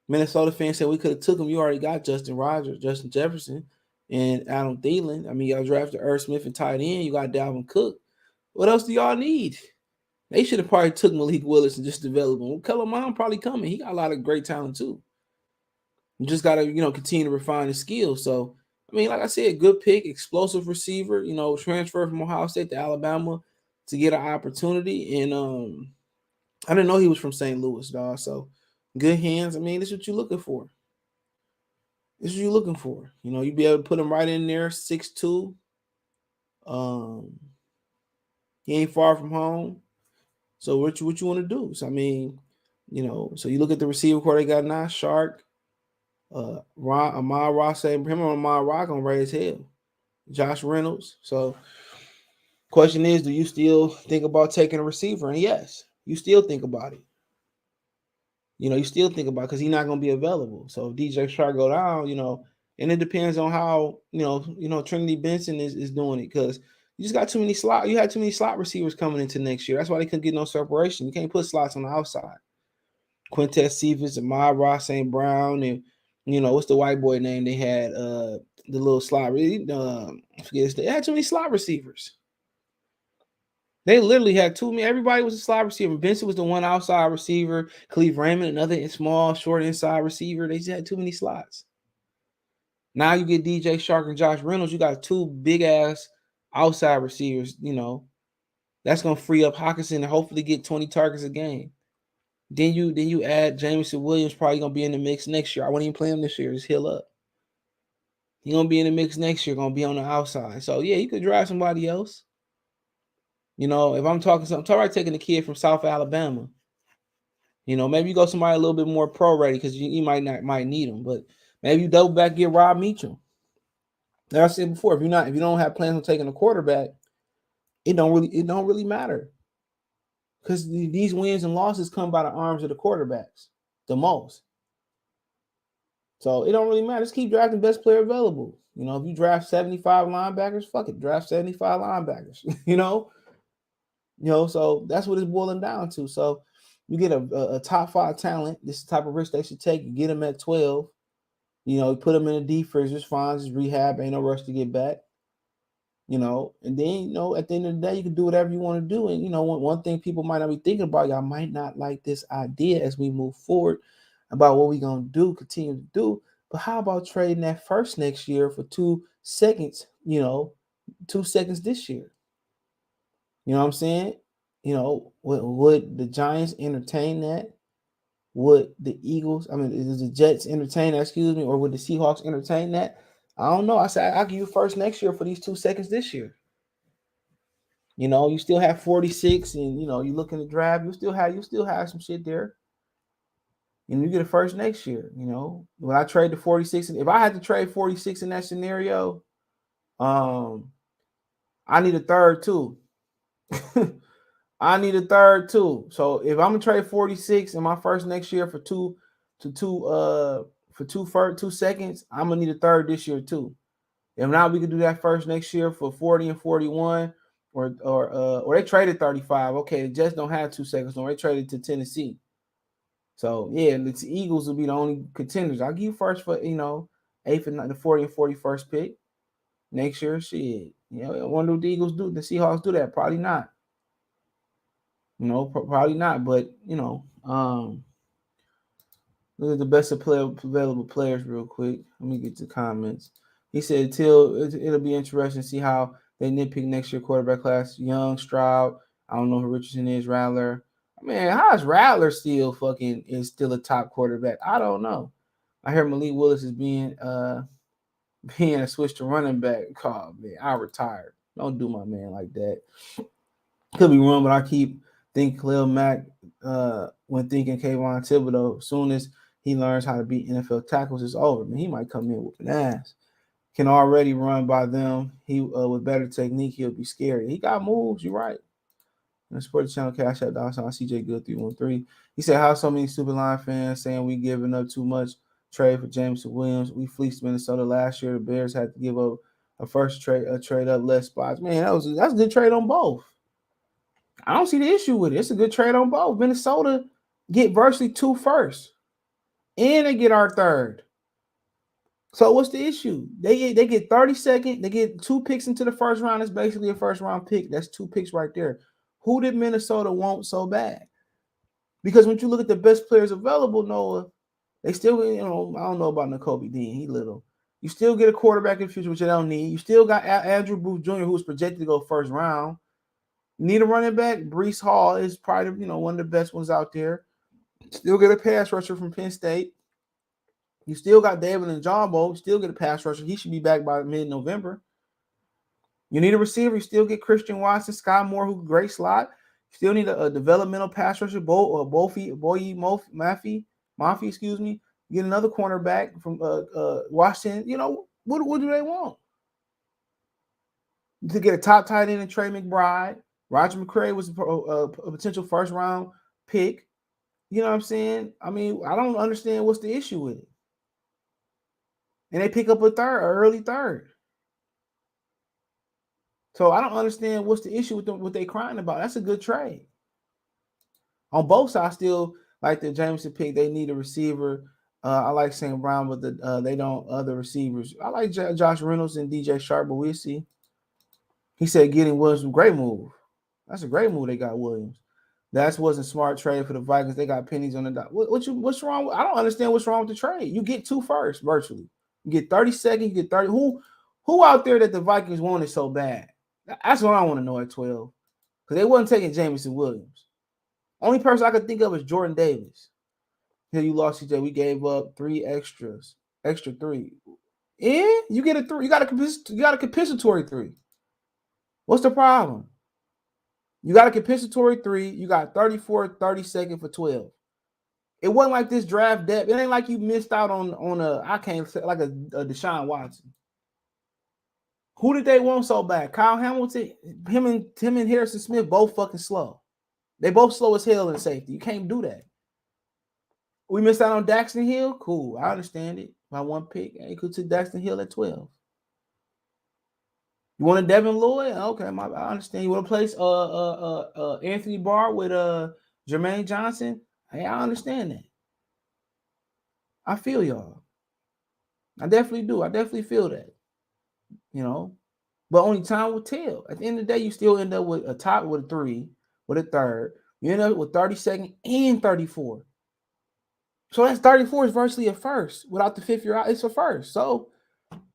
[SPEAKER 1] Minnesota fans said we could have took him. You already got Justin Rogers, Justin Jefferson, and Adam Thielen. I mean, y'all drafted Irv Smith and tight end. You got Dalvin Cook. What else do y'all need? They should have probably took Malik Willis and just developed him. Kellen Mond probably coming. He got a lot of great talent too. You just got to, continue to refine his skills. So, I mean, like I said, good pick, explosive receiver, transfer from Ohio State to Alabama to get an opportunity. And I didn't know he was from St. Louis, dog. So, good hands. I mean, this is what you're looking for. You'd be able to put him right in there, 6'2". He ain't far from home. So what you want to do? So I mean, so you look at the receiver core they got now, Shark, Amar Ross, him and Amar Ross gonna raise hell. Josh Reynolds. So question is, do you still think about taking a receiver? And yes, you still think about it. You still think about it because he's not gonna be available. So if DJ Shark go down, and it depends on how Trinity Benson is doing it because you just got too many slot. You had too many slot receivers coming into next year. That's why they couldn't get no separation. You can't put slots on the outside. Quintez Cephas, Ahmad Ross St. Brown, and what's the white boy name they had? The little slot. I forget. They had too many slot receivers. They literally had too many. Everybody was a slot receiver. Benson was the one outside receiver. Cleve Raymond, another small, short inside receiver. They just had too many slots. Now you get DJ Shark and Josh Reynolds. You got two big ass outside receivers. That's gonna free up Hawkinson and hopefully get 20 targets a game. Then you add Jameson Williams, probably gonna be in the mix next year. I wouldn't even play him this year. Just heal up. He's gonna be in the mix next year. Gonna be on the outside. So yeah, you could draft somebody else. If I'm talking about taking a kid from South Alabama. Maybe you go somebody a little bit more pro ready because you might need them, but maybe you double back, get Rob Meacham. Like I said before, if you don't have plans on taking a quarterback, it don't really matter. Because these wins and losses come by the arms of the quarterbacks the most. So it don't really matter. Just keep drafting best player available. If you draft 75 linebackers, fuck it. Draft 75 linebackers. So that's what it's boiling down to. So you get a top 5 talent. This is the type of risk they should take. You get them at 12. You put them in a deep freeze. Just fine. Just rehab. Ain't no rush to get back. And then, at the end of the day, you can do whatever you want to do. And, one thing people might not be thinking about, y'all might not like this idea as we move forward about what we're going to do, continue to do. But how about trading that first next year for 2 seconds, 2 seconds this year? You know what I'm saying? Would the Giants entertain that? Would the Eagles, is the Jets entertain that, or would the Seahawks entertain that? I don't know. I said I'll give you first next year for these 2 seconds this year. You still have 46, and you look in the draft, you still have some shit there. And you get a first next year. When I trade the 46, if I had to trade 46 in that scenario, I need a third too. I need a third too. So if I'm gonna trade 46 in my first next year for 2 seconds, I'm gonna need a third this year too. If not, we could do that first next year for 40 and 41, or they traded 35. Okay, the Jets don't have 2 seconds, no, they traded to Tennessee. So yeah, the Eagles will be the only contenders. I'll give you first for 8th and the 40 and 41st pick next year. Shit, I wonder what the Eagles do. The Seahawks do that? Probably not. Probably not. But look at the best available players real quick. Let me get to comments. He said it'll be interesting to see how they nitpick next year quarterback class. Young, Stroud. I don't know who Richardson is. Rattler. Man, how is Rattler still a top quarterback? I don't know. I heard Malik Willis is being a switch to running back. Oh, man, I retired. Don't do my man like that. Could be wrong, but I keep thinking Khalil Mack when thinking Kayvon Thibodeau. As soon as he learns how to beat NFL tackles, it's over. Man, he might come in with an ass. Can already run by them. He with better technique, he'll be scary. He got moves. You're right. And the Sports Channel Cash App $, CJ Good 313. He said, "How so many stupid line fans saying we giving up too much trade for Jameson Williams? We fleeced Minnesota last year. The Bears had to give up a first trade up less spots. Man, that's a good trade on both. I don't see the issue with it. It's a good trade on both. Minnesota get virtually 2 firsts, and they get our third. So what's the issue? They get 32nd. They get 2 picks into the first round. It's basically a first round pick. That's 2 picks right there. Who did Minnesota want so bad? Because when you look at the best players available, Noah, they still, I don't know about Nakobe Dean. He little. You still get a quarterback in the future, which you don't need. You still got Andrew Booth Jr., who was projected to go first round. You need a running back. Breece Hall is probably, one of the best ones out there. Still get a pass rusher from Penn State. You still got David Njoku. Still get a pass rusher. He should be back by mid-November. You need a receiver. You still get Christian Watson, Sky Moore, who's a great slot. You still need a developmental pass rusher, Maffey, excuse me. You get another cornerback from Washington. What do they want? To get a top tight end in Trey McBride. Roger McCray was a potential first-round pick. You know what I'm saying? I mean, I don't understand what's the issue with it. And they pick up an early third. So I don't understand what's the issue with them, what they crying about. That's a good trade. On both sides, still like the Jameson pick, they need a receiver. I like St. Brown, but they don't other receivers. I like Josh Reynolds and DJ Sharp, but we'll see. He said getting Williams was a great move. That's a great move they got Williams. That wasn't smart trade for the Vikings. They got pennies on the dot. What's wrong? I don't understand what's wrong with the trade. You get 2 firsts virtually. You get 32nd. You get 30. Who out there that the Vikings wanted so bad? That's what I want to know at 12. Because they wasn't taking Jameson Williams. Only person I could think of is Jordan Davis. Here you lost CJ. We gave up 3 extra 3. Yeah, you get a 3. You got a compensatory 3. What's the problem? You got a compensatory 3. You got 34, 32nd for 12. It wasn't like this draft depth. It ain't like you missed out on a Deshaun Watson. Who did they want so bad? Kyle Hamilton, him and Harrison Smith both fucking slow. They both slow as hell in safety. You can't do that. We missed out on Daxton Hill. Cool, I understand it. By 1 pick, you could take Daxton Hill at 12. You want a Devin Lloyd? Okay, I understand. You want to place Anthony Barr with Jermaine Johnson? Hey, I understand that. I feel y'all. I definitely do. I definitely feel that. But only time will tell. At the end of the day, you still end up with a 3, with a third. You end up with 32nd and 34. So that's 34 is virtually a first. Without the 5th year out, it's a first. So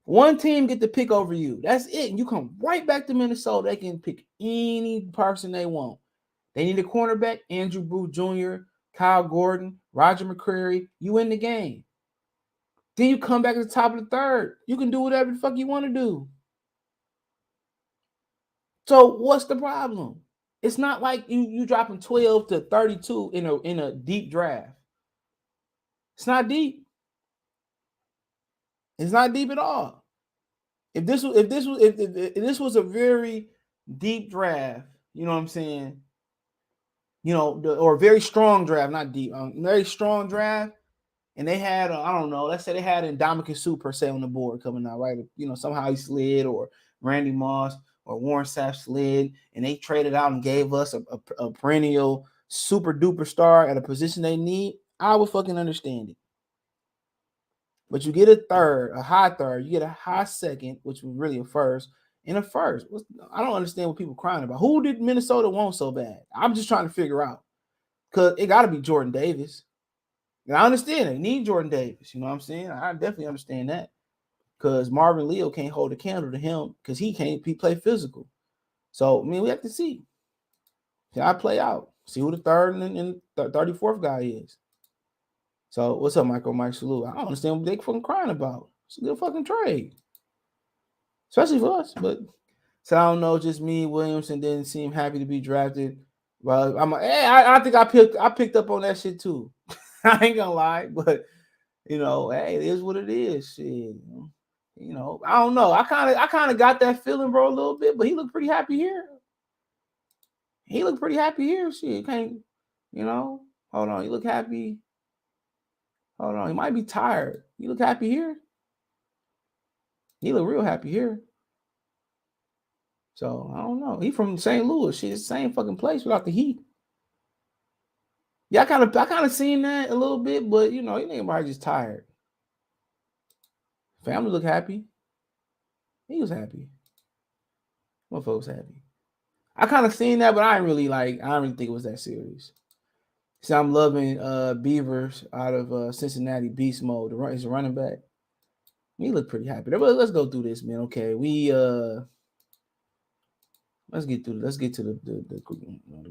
[SPEAKER 1] one team get the pick over you. That's it. You come right back to Minnesota. They can pick any person they want. They need a cornerback, Andrew Booth Jr., Kyle Gordon, Roger McCreary. You in the game. Then you come back at the top of the 3rd. You can do whatever the fuck you want to do. So what's the problem? It's not like you dropping 12 to 32 in a deep draft. It's not deep. It's not deep at all. If this was a very deep draft, you know what I'm saying? Or a very strong draft, not deep, very strong draft, and they had I don't know, let's say they had Ndamukong Suh per se on the board coming out, right? Somehow he slid, or Randy Moss or Warren Sapp slid, and they traded out and gave us a perennial super duper star at a position they need. I would fucking understand it. But you get a third, a high third, you get a high second, which was really a first, and a first. I don't understand what people crying about. Who did Minnesota want so bad? I'm just trying to figure out. Because it got to be Jordan Davis. And I understand they need Jordan Davis. You know what I'm saying? I definitely understand that. Because Marvin Leo can't hold a candle to him because he play physical. So, we have to see. Can I play out? See who the 3rd and 34th guy is. So, what's up, Michael Mike Salute? I don't understand what they fucking crying about. It's a good fucking trade. Especially for us. But So I don't know, just me. Williamson didn't seem happy to be drafted. Well, I'm like, hey, I think I picked up on that shit too. I ain't gonna lie, but hey, it is what it is. Shit. I don't know. I kind of got that feeling, bro, a little bit, but he looked pretty happy here. Shit, can't, hold on. You look happy. Hold on. He might be tired. You look happy here. He look real happy here. So I don't know. He from St. Louis. Shit, it's the same fucking place without the heat. Yeah, I kind of seen that a little bit, but you ain't probably just tired. Family look happy. He was happy. Motherfucker was happy. I kind of seen that, but I didn't really think it was that serious. So I'm loving Beavers out of Cincinnati Beast Mode. He's a running back. He looked pretty happy. Let's go through this, man. Okay, we let's get to the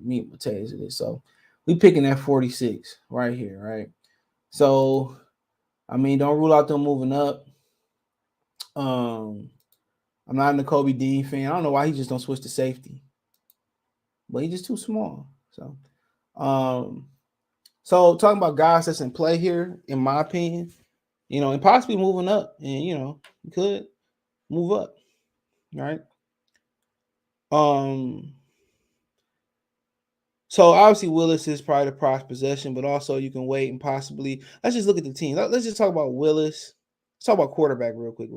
[SPEAKER 1] meat and potatoes of this. So we picking at 46 right here, right? So I mean, don't rule out them moving up. I'm not in the Kobe Dean fan. I don't know why he just don't switch to safety, but he's just too small. So talking about guys that's in play here, in my opinion, and possibly moving up, and you could move up, right? So obviously Willis is probably the prized possession, but also you can wait and possibly let's just look at the team. Let's just talk about Willis. Let's talk about quarterback real quick,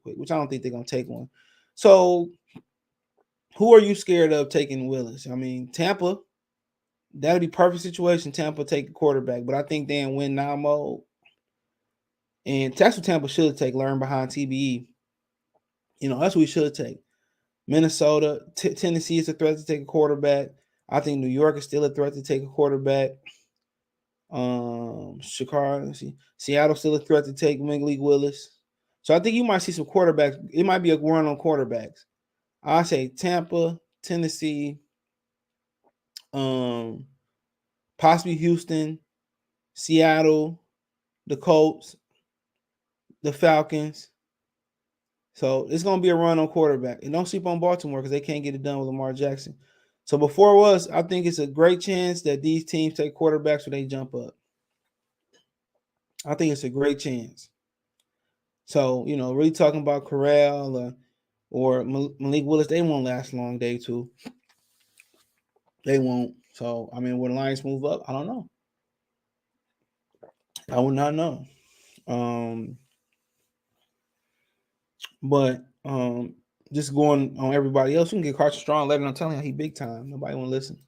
[SPEAKER 1] which I don't think they're gonna take one. So who are you scared of taking Willis? I mean, Tampa, that'd be perfect situation. Tampa take a quarterback, but I think they're in win now mode. And that's what Tampa should take, learn behind TBE. That's what we should take. Minnesota, Tennessee is a threat to take a quarterback. I think New York is still a threat to take a quarterback. Chicago, Seattle still a threat to take Malik Willis. So I think you might see some quarterbacks. It might be a run on quarterbacks. I say Tampa, Tennessee, possibly Houston, Seattle, the Colts, the Falcons. So it's gonna be a run on quarterback. And don't sleep on Baltimore because they can't get it done with Lamar Jackson. So before it was, I think it's a great chance that these teams take quarterbacks when they jump up. I think it's a great chance. So, really talking about Corral or Malik Willis, they won't last long, day two. They won't. So, I mean, will the Lions move up? I don't know. I would not know. But just going on everybody else, you can get Carson Strong later. I'm telling you, he big time. Nobody want to listen.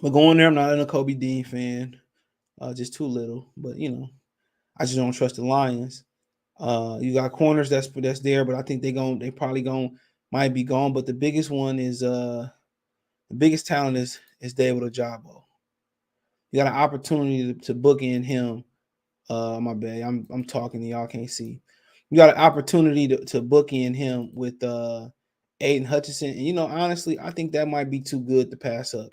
[SPEAKER 1] But going there, I'm not a Kobe Dean fan. Just too little. But I just don't trust the Lions. You got corners that's there, but I think they probably might be gone. But the biggest one is the biggest talent is David Ojabo. You got an opportunity to book in him. My bad. I'm talking to y'all can't see. You got an opportunity to book in him with Aidan Hutchinson. And honestly, I think that might be too good to pass up.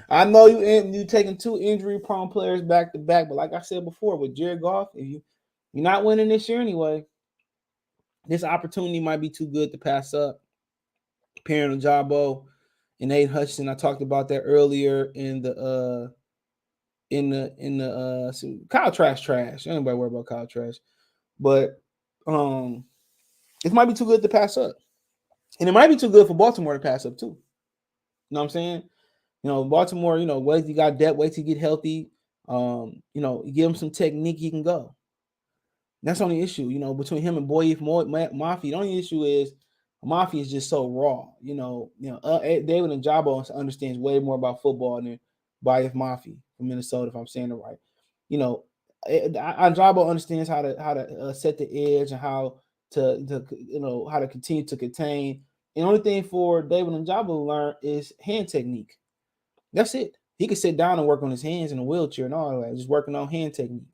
[SPEAKER 1] I know you taking two injury-prone players back to back, but like I said before, with Jared Goff, if you're not winning this year anyway, this opportunity might be too good to pass up. Pairing Ojabo and Aidan Hutchinson, I talked about that earlier in the Kyle Trash. Anybody worry about Kyle Trash, but it might be too good to pass up, and it might be too good for Baltimore to pass up too. You know what I'm saying? Baltimore, wait till you got depth, wait till you get healthy. You give him some technique, he can go. That's the only issue, between him and Boye Mafia. The only issue is Mafia is just so raw. David and Jabo understands way more about football than Boye Mafia from Minnesota, if I'm saying it right. Jabo understands how to set the edge and how to continue to contain. And the only thing for David and Jabo to learn is hand technique. That's it. He could sit down and work on his hands in a wheelchair and all that, just working on hand technique.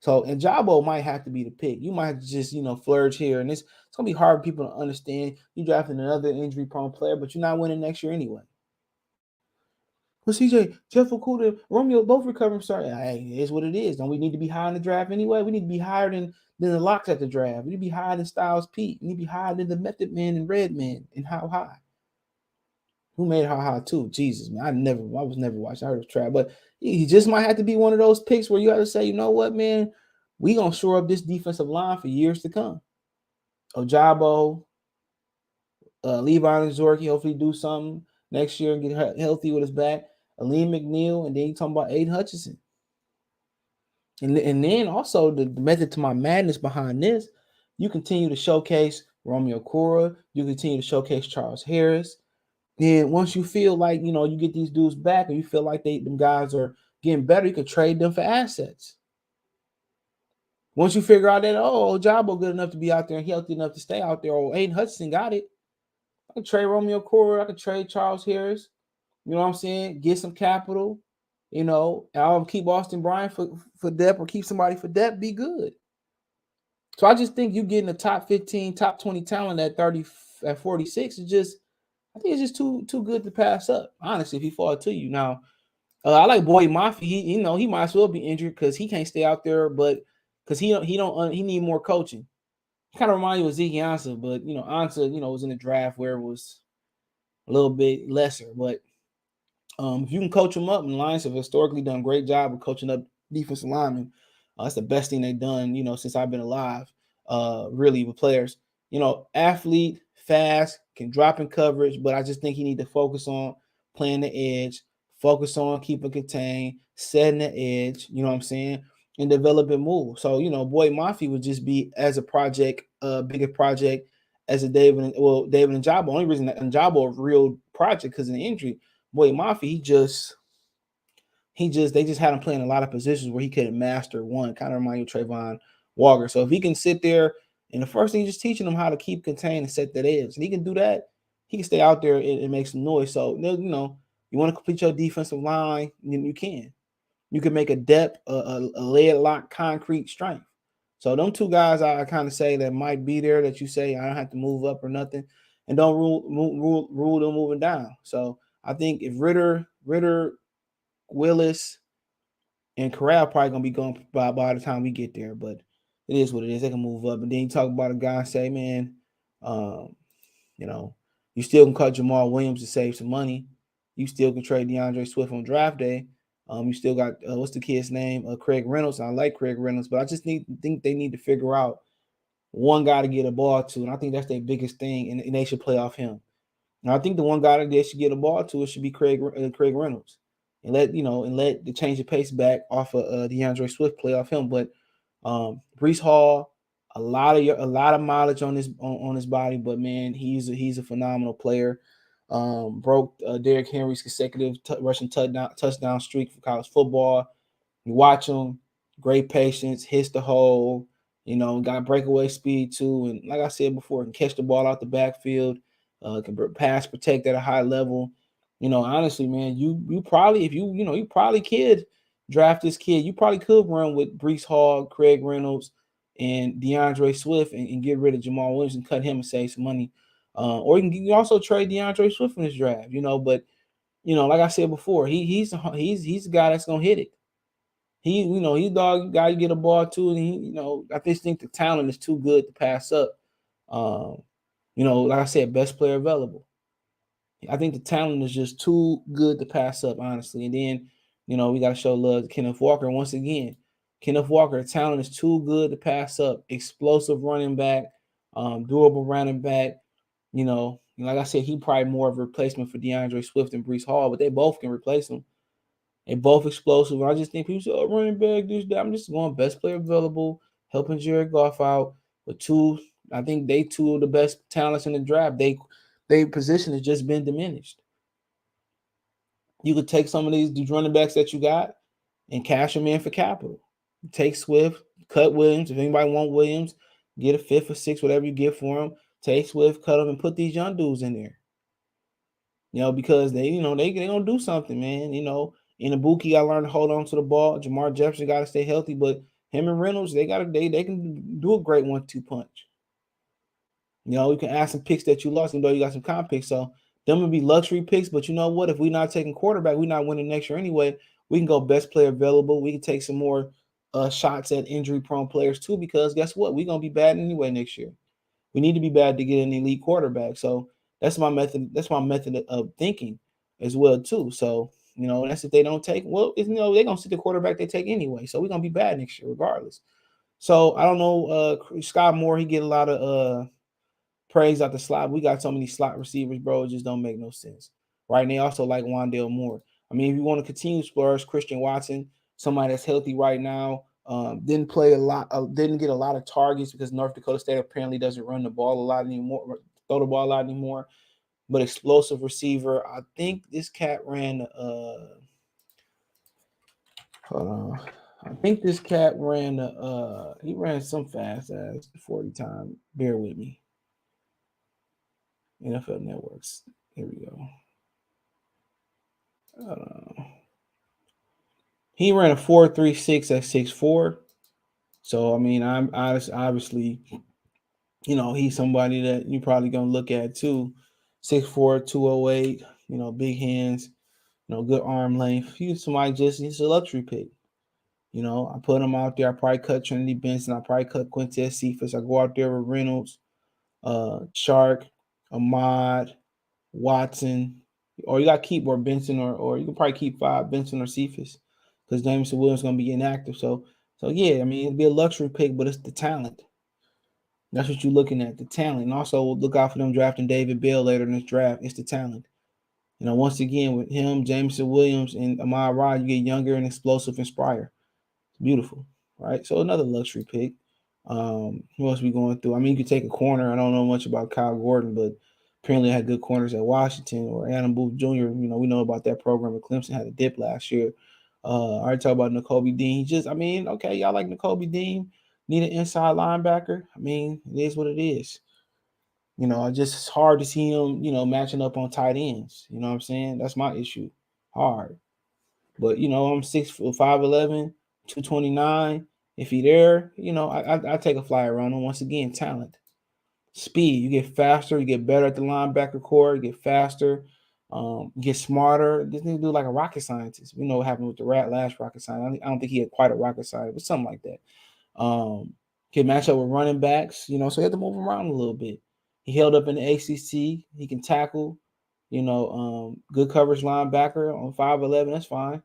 [SPEAKER 1] So, and Jabo might have to be the pick. You might have to just, flourish here. And it's going to be hard for people to understand. You drafted another injury-prone player, but you're not winning next year anyway. Well, CJ, Jeff Okuda, Romeo both recovering. Sorry, hey, it's what it is. Don't we need to be high in the draft anyway? We need to be higher than the locks at the draft. We need to be higher than Styles Pete. We need to be higher than the Method Man and Redman. And how high? Who made how high too? Jesus, man. I was never watching. I heard of trap, but he just might have to be one of those picks where you have to say, you know what, man, we gonna shore up this defensive line for years to come. Ojabo, Levi and Zorky hopefully do something next year and get healthy with his back. Aleem McNeil, and then you talking about Aidan Hutchinson. And then also the method to my madness behind this, you continue to showcase Romeo Cora, you continue to showcase Charles Harris. Then once you feel like you get these dudes back, or you feel like them guys are getting better, you can trade them for assets. Once you figure out that Jabo good enough to be out there and healthy enough to stay out there, or Aiden Hutchinson got it, I can trade Romeo Cora, I can trade Charles Harris. You know what I'm saying? Get some capital. I'll keep Austin Bryant for depth, or keep somebody for depth. Be good. So I just think you getting a top 15, top 20 talent at 46 is just, I think it's just too good to pass up. Honestly, if he fall to you now, I like Boy Mafia. He might as well be injured because he can't stay out there, but because he need more coaching. He kind of remind you of Zeke Ansah, but Ansah was in the draft where it was a little bit lesser. But if you can coach them up, and the Lions have historically done a great job of coaching up defensive linemen. That's the best thing they've done, since I've been alive, really, with players. Athlete, fast, can drop in coverage, but I just think he need to focus on playing the edge, focus on keeping contained, setting the edge, you know what I'm saying, and developing moves. So, Boy Mafia would just be as a project, bigger project as a David and Njabo. Only reason that Njabo a real project because of the injury. Boy Mafia, they just had him playing a lot of positions where he couldn't master one. Kind of remind you of Trayvon Walker. So if he can sit there, and the first thing, just teaching him how to keep contained and set that edge, and he can do that, he can stay out there and make some noise. So you want to complete your defensive line, you can. You can make a depth, a lead lock, concrete strength. So them two guys, I kind of say that might be there, that you say I don't have to move up or nothing, and don't rule them moving down. So I think if Ritter, Willis, and Corral probably gonna be gone by the time we get there, but it is what it is. They can move up, and then you talk about a guy and say, man, um, you still can cut Jamal Williams to save some money. You still can trade DeAndre Swift on draft day. You still got what's the kid's name? Craig Reynolds. I like Craig Reynolds, but I just think they need to figure out one guy to get a ball to, and I think that's their biggest thing, and they should play off him. And I think the one guy that they should get a ball to, it should be Craig Reynolds, and let the change of pace back off of DeAndre Swift, play off him. But Breece Hall, a lot of mileage on his body, but man, he's a phenomenal player. Broke Derrick Henry's consecutive rushing touchdown streak for college football. You watch him, great patience, hits the hole, got breakaway speed too. And like I said before, can catch the ball out the backfield, can pass protect at a high level. Honestly, man, you probably, if you probably could draft this kid. You probably could run with Breece Hall, Craig Reynolds, and DeAndre Swift, and get rid of Jamal Williams and cut him and save some money. Or you can also trade DeAndre Swift in this draft, but like I said before, he's the guy that's gonna hit it. He's the guy you get a ball to, and I just think the talent is too good to pass up. Like I said, best player available. I think the talent is just too good to pass up, honestly. And then, we got to show love to Kenneth Walker. Once again, Kenneth Walker, the talent is too good to pass up. Explosive running back, durable running back. Like I said, he probably more of a replacement for DeAndre Swift and Breece Hall, but they both can replace him. They both explosive. I just think people say, running back, this, that. I'm just going best player available, helping Jared Goff out. But I think they two of the best talents in the draft. Their position has just been diminished. You could take some of these running backs that you got and cash them in for capital. Take Swift, cut Williams. If anybody want Williams, get a fifth or sixth, whatever you get for him. Take Swift, cut them, and put these young dudes in there. Because they gonna do something, man. In the book, you gotta learn to hold on to the ball. Jamar Jefferson gotta stay healthy, but him and Reynolds, they can do a great 1-2 punch. You can add some picks that you lost, even though you got some comp picks. So Them would be luxury picks, but you know what? If we're not taking quarterback, we're not winning next year anyway. We can go best player available. We can take some more shots at injury-prone players too, because guess what? We're gonna be bad anyway next year. We need to be bad to get an elite quarterback. So that's my method. That's my method of thinking as well too. So that's if they don't take. Well, they're gonna see the quarterback they take anyway. So we're gonna be bad next year regardless. So I don't know. Scott Moore, he get a lot of praise out the slot. We got so many slot receivers, bro. It just don't make no sense, right? And they also like Wandale Moore. I mean, if you want to continue to splurge, Christian Watson, somebody that's healthy right now, didn't play a lot, didn't get a lot of targets because North Dakota State apparently doesn't run the ball a lot anymore, throw the ball a lot anymore. But explosive receiver. I think this cat ran. Hold on. I think this cat ran. He ran some fast ass 40 time. Bear with me. NFL Networks. Here we go. He ran a 4.36 at 6'4". So I mean, I'm obviously, he's somebody that you're probably gonna look at too. 6'4", 208. Big hands. Good arm length. He's a luxury pick. I put him out there. I probably cut Trinity Benson. I probably cut Quintez Cephas. I go out there with Reynolds, Shark, Ahmad, Watson, or you got to keep or Benson, or you can probably keep 5 Benson or Cephas because Jameson Williams is going to be inactive. So yeah, I mean, it'd be a luxury pick, but it's the talent. That's what you're looking at, the talent. And also look out for them drafting David Bell later in this draft. It's the talent. Once again, with him, Jameson Williams, and Ahmad Rod, you get younger and explosive and Spryer. Beautiful, right? So another luxury pick. Who else we going through? I mean, you could take a corner. I don't know much about Kyle Gordon, but apparently had good corners at Washington or Adam Booth Jr. We know about that program at Clemson, had a dip last year. I already talked about Nakobe Dean. Okay, y'all like Nakobe Dean. Need an inside linebacker. I mean, it is what it is. It's hard to see him, matching up on tight ends. You know what I'm saying? That's my issue. Hard. But I'm 5'11", 229. If he there, I take a flyer on him. Once again, talent, speed. You get faster. You get better at the linebacker core. You get faster. Get smarter. This nigga do like a rocket scientist. We know what happened with the last rocket scientist. I don't think he had quite a rocket scientist, but something like that. Can match up with running backs. So he had to move around a little bit. He held up in the ACC. He can tackle. Good coverage linebacker on 5'11". That's fine.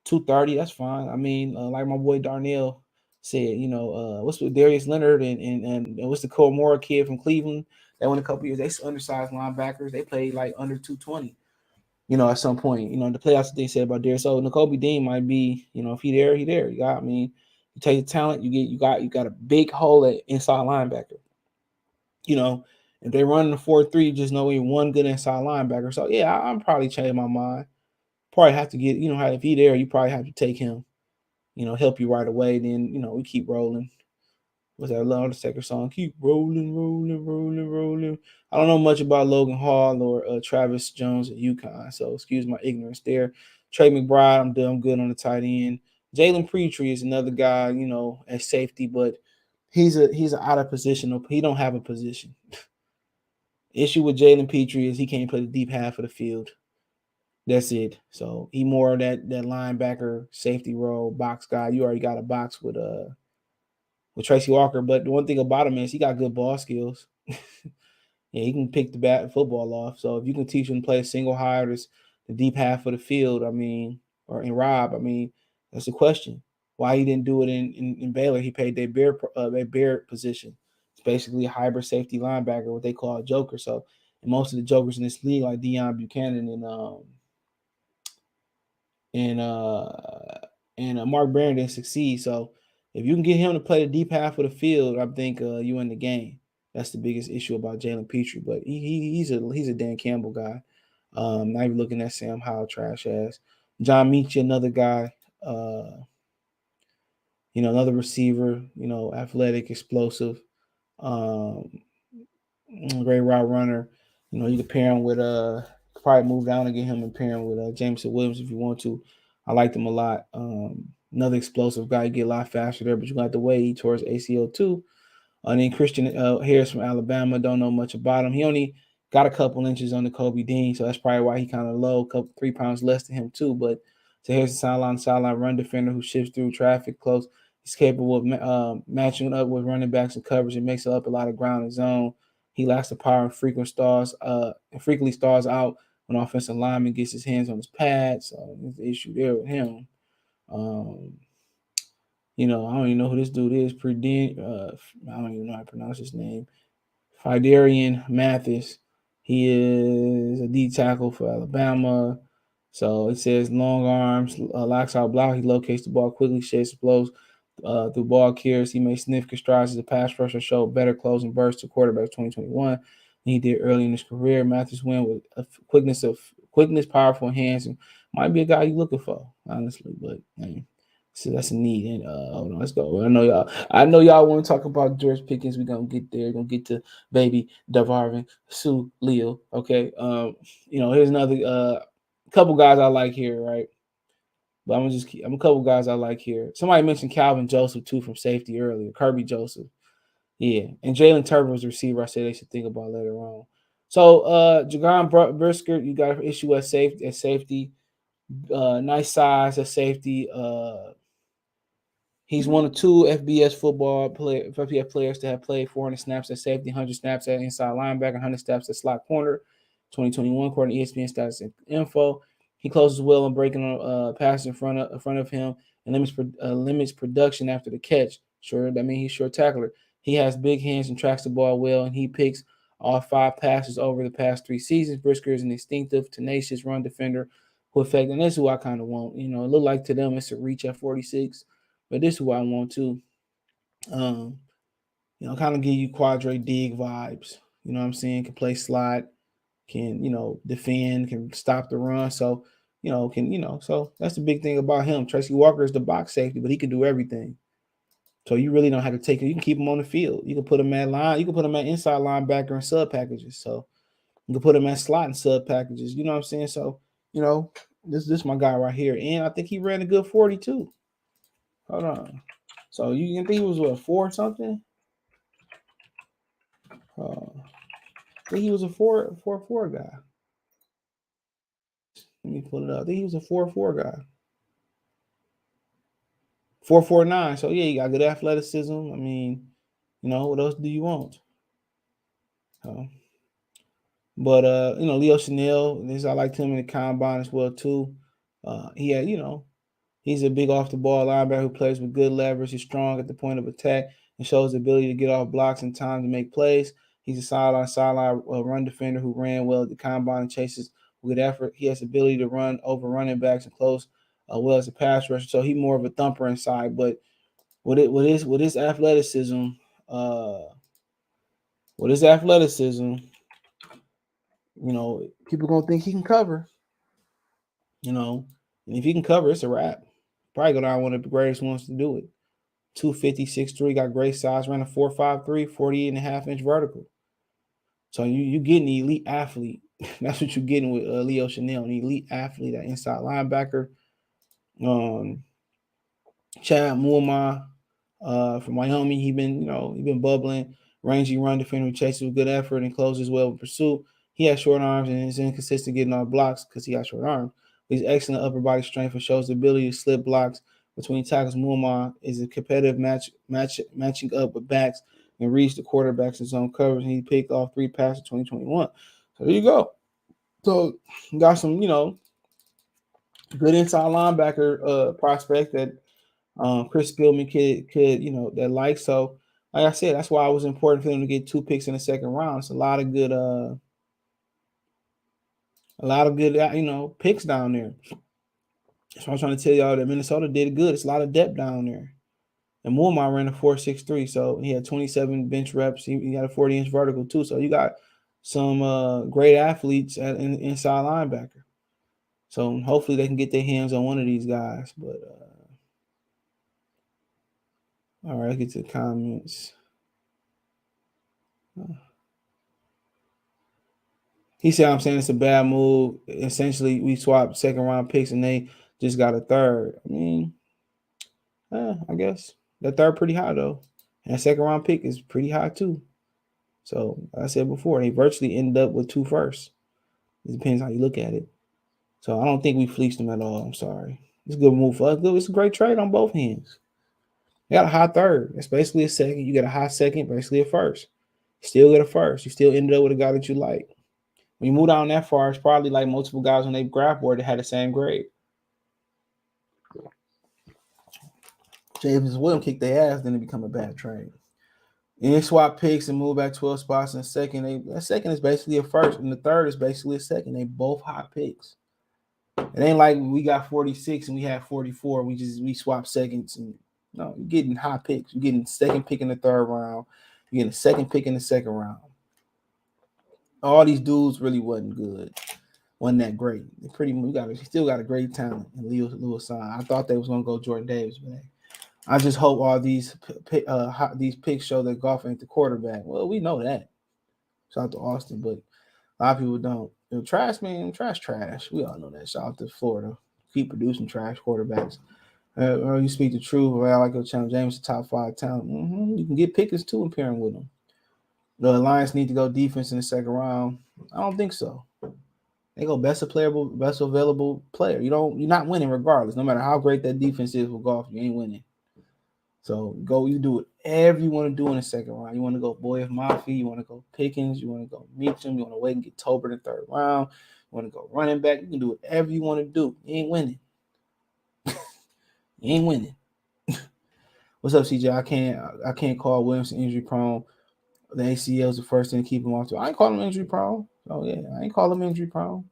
[SPEAKER 1] 230, that's fine. I mean, like my boy Darnell said, what's with Darius Leonard and what's the Cole Moore kid from Cleveland that went a couple years? They undersized linebackers. They played like under 220. At some point, the playoffs they said about Darius. So Nakobe Dean might be, if he there, he there. You take the talent, you got a big hole at inside linebacker. If they run the 4-3, just know we one good inside linebacker. So yeah, I'm probably changing my mind. Probably have to get, if he there, you probably have to take him, help you right away. Then, we keep rolling. What's that Undertaker song? Keep rolling, rolling, rolling, rolling. I don't know much about Logan Hall or Travis Jones at UConn, so excuse my ignorance there. Trey McBride, I'm good on the tight end. Jalen Petrie is another guy, at safety, but he's an out of position. He don't have a position. Issue with Jalen Petrie is he can't play the deep half of the field. That's it. So he more of that linebacker safety role, box guy. You already got a box with Tracy Walker, but the one thing about him is he got good ball skills. Yeah, he can pick the bat football off. So if you can teach him to play a single high or the deep half of the field, I mean, or in Rob, I mean, that's the question. Why he didn't do it in Baylor? He paid their bear position. It's basically a hybrid safety linebacker, what they call a joker. So and most of the jokers in this league, like Deion Buchanan and Mark Barron didn't succeed. So if you can get him to play the deep half of the field, I think you in the game. That's the biggest issue about Jalen Petrie, but he's a Dan Campbell guy. Not even looking at Sam Howell trash ass. John Meachie, another guy. Another receiver. Athletic, explosive, great route runner. You can pair him with probably move down and get him and pair him with Jameson Williams if you want to. I liked him a lot. Another explosive guy, get a lot faster there, but you got to wait towards ACO too. And then Christian Harris from Alabama, don't know much about him. He only got a couple inches on the Kobe Dean, so that's probably why he kind of low, couple 3 pounds less than him too. But so here's the sideline run defender who shifts through traffic close. He's capable of matching up with running backs and coverage and makes up a lot of ground in zone. He lacks the power and frequently stars out when offensive lineman gets his hands on his pad. So there's the issue there with him. Um, I don't even know who this dude is. I don't even know how to pronounce his name. Fidarian Mathis. He is a D tackle for Alabama. So it says long arms, locks out block. He locates the ball quickly, sheds blows through ball carriers. He made significant strides as a pass rusher, showed better closing bursts to quarterbacks 2021 than he did early in his career. Mathis went with a quickness, powerful hands, and might be a guy you're looking for, honestly. But so that's a need. And hold on, let's go. I know y'all want to talk about George Pickens. We're gonna get there. We're gonna get to baby Darvin Sue Leo. Okay. Here's another couple guys I like here, right? But I'm a couple guys I like here. Somebody mentioned Calvin Joseph too from safety earlier. Kirby Joseph. Yeah. And Jalen Turner was the receiver I said they should think about later on. So Jagon Brisker, you got an issue at safety. Nice size at safety. He's one of two FBS players to have played 400 snaps at safety, 100 snaps at inside linebacker, 100 snaps at slot corner. 2021, according to ESPN stats and info. He closes well on breaking on passes in front of him and limits production after the catch. Sure, that means he's short tackler. He has big hands and tracks the ball well, and he picks all 5 passes over the past 3 seasons. Brisker is an instinctive, tenacious run defender who affect, and this is who I kind of want. It looked like to them it's a reach at 46. But this is what I want to, kind of give you Quadre Dig vibes. You know what I'm saying? Can play slot, can, defend, can stop the run. So, so that's the big thing about him. Tracy Walker is the box safety, but he can do everything. So you really don't have to take him. You can keep him on the field. You can put him at line. You can put him at inside linebacker and sub packages. So you can put him at slot and sub packages. You know what I'm saying? So, this my guy right here. And I think he ran a good 42. Hold on. So you can think he was what, 4 or something? I think he was a 4 guy. Let me pull it up. I think he was a 4 guy. 4.49. So yeah, you got good athleticism. I mean, what else do you want? But Leo Chanel, I liked him in the combine as well too. He had, he's a big off the ball linebacker who plays with good leverage. He's strong at the point of attack and shows the ability to get off blocks in time to make plays. He's a sideline run defender who ran well at the combine and chases with good effort. He has the ability to run over running backs and close well as a pass rusher. So he's more of a thumper inside. But with his athleticism, people gonna think he can cover. And if he can cover, it's a wrap. Probably go down one of the greatest ones to do it. 250, 6'3", got great size, ran a 4.53, 48.5-inch vertical. So you getting the elite athlete. That's what you're getting with Leo Chanel, an elite athlete, that inside linebacker. Chad Muammar from Wyoming, he been bubbling, rangy run defender who chases with good effort and closes well with pursuit. He has short arms and is inconsistent getting off blocks because he has short arms. He's excellent upper body strength and shows the ability to slip blocks between tackles. Muammar is a competitive matching up with backs and reads the quarterbacks in zone coverage. And he picked off 3 passes in 2021. So there you go. So got some, good inside linebacker prospect that Chris Spielman could that like. So like I said, that's why it was important for them to get 2 picks in the second round. It's a lot of good picks down there. So I'm trying to tell y'all that Minnesota did good. It's a lot of depth down there. And Muammar ran a 4.63, so he had 27 bench reps. He got a 40-inch vertical too. So you got some great athletes inside linebacker. So hopefully they can get their hands on one of these guys. But all right, let's get to the comments. He said, I'm saying it's a bad move. Essentially, we swapped second round picks and they just got a third. I mean, I guess that third pretty high though. And that second round pick is pretty high too. So like I said before, they virtually ended up with 2 firsts. It depends how you look at it. So I don't think we fleeced them at all. I'm sorry. It's a good move for us. It's a great trade on both ends. You got a high third. That's basically a second. You got a high second, basically a first. You still get a first. You still ended up with a guy that you like. When you move down that far, it's probably like multiple guys on their graph board that had the same grade. James Williams kicked their ass, then it become a bad trade. And they swap picks and move back 12 spots in second. That second is basically a first, and the third is basically a second. They both hot picks. It ain't like we got 46 and we had 44. We swap seconds. And no, you're getting high picks. You're getting second pick in the third round. You're getting a second pick in the second round. All these dudes really wasn't good. Wasn't that great. We still got a great talent in Lewis. I thought they was gonna go Jordan Davis, but I just hope all these picks show that Goff ain't the quarterback. Well, we know that. Shout out to Austin, but a lot of people don't. Trash. We all know that. Shout out to Florida. Keep producing trash quarterbacks. Or you speak the truth. Or I like your channel. James, top 5 talent. You can get Pickens too and pairing with them. The Lions need to go defense in the second round. I don't think so. They go best available player. You're not winning regardless. No matter how great that defense is with Goff, you ain't winning. So you do whatever you want to do in the second round. You want to go Boyd Mafia, you want to go Pickens, you want to go Meacham, you want to wait and get Tolbert in the third round, you want to go running back. You can do whatever you want to do. You ain't winning. You ain't winning. What's up, CJ? I can't call Williamson injury prone. The ACL is the first thing to keep him off. I ain't call him injury prone. Oh yeah, I ain't call him injury prone.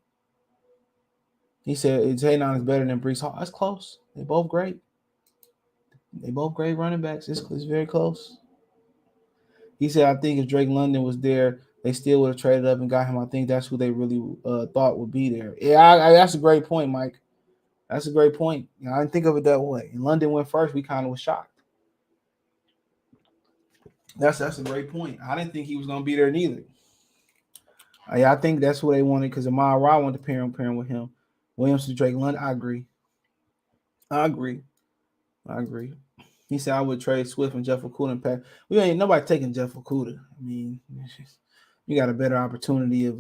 [SPEAKER 1] He said Taylor is better than Brees Hall. That's close. They both great. They both great running backs. It's very close. He said, I think if Drake London was there, they still would have traded up and got him. I think that's who they really thought would be there. Yeah, that's a great point, Mike. That's a great point. I didn't think of it that way. And London went first. We kind of was shocked. That's a great point. I didn't think he was going to be there neither. I think that's what they wanted because Muammar wanted to pair with him. Williams to Drake London. I agree. He said I would trade Swift and Jeff Okudah and pack. We ain't nobody taking Jeff Okudah. I mean, you got a better opportunity of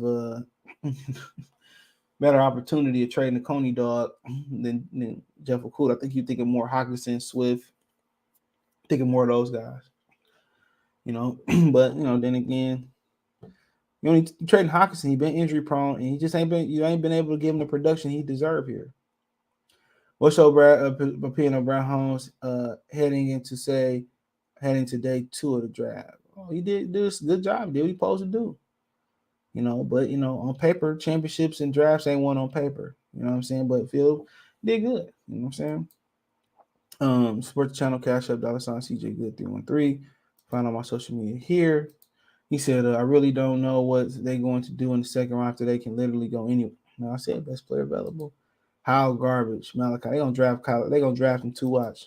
[SPEAKER 1] trading the Coney dog than Jeff Okudah. I think you're thinking more Hockenson, Swift, thinking more of those guys. But then again, you only trading Hockenson. He been injury prone, and he just ain't been able to give him the production he deserved here. What's your opinion of Brown Holmes heading to day 2 of the draft? Oh, he did this good job. Did what he supposed to do. But on paper, championships and drafts ain't one on paper. You know what I'm saying? But Phil did good. You know what I'm saying? Sports channel Cash App $ CJ Good 313. Find on my social media here. He said, I really don't know what they're going to do in the second round after they can literally go anywhere. Now I said best player available. How garbage, Malachi. They're gonna draft Kyle. They're gonna draft him to watch.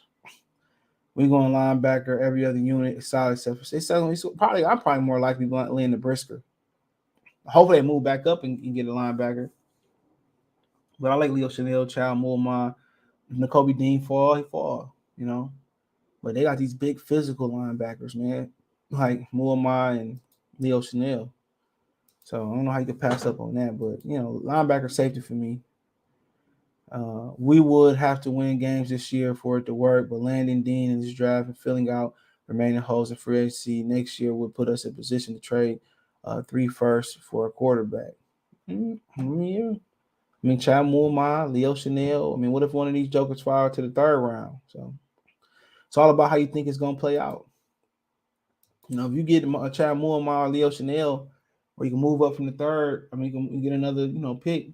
[SPEAKER 1] We going linebacker every other unit solid except for I'm probably more likely laying the Brisker. Hopefully they move back up and get a linebacker. But I like Leo Chanel, Child Muammar, N'Kobe Dean fall. But they got these big physical linebackers, man, like Muammar and Leo Chanel. So I don't know how you could pass up on that, but linebacker safety for me. We would have to win games this year for it to work, but landing Dean in this draft and filling out remaining holes in free agency next year would put us in position to trade 3 firsts for a quarterback. Yeah. I mean, Chad Muammar, Leo Chanel. I mean, what if one of these jokers fall to the third round? So it's all about how you think it's going to play out. If you get a Chad Muammar or Leo Chanel, or you can move up from the third, I mean, you can get another, pick,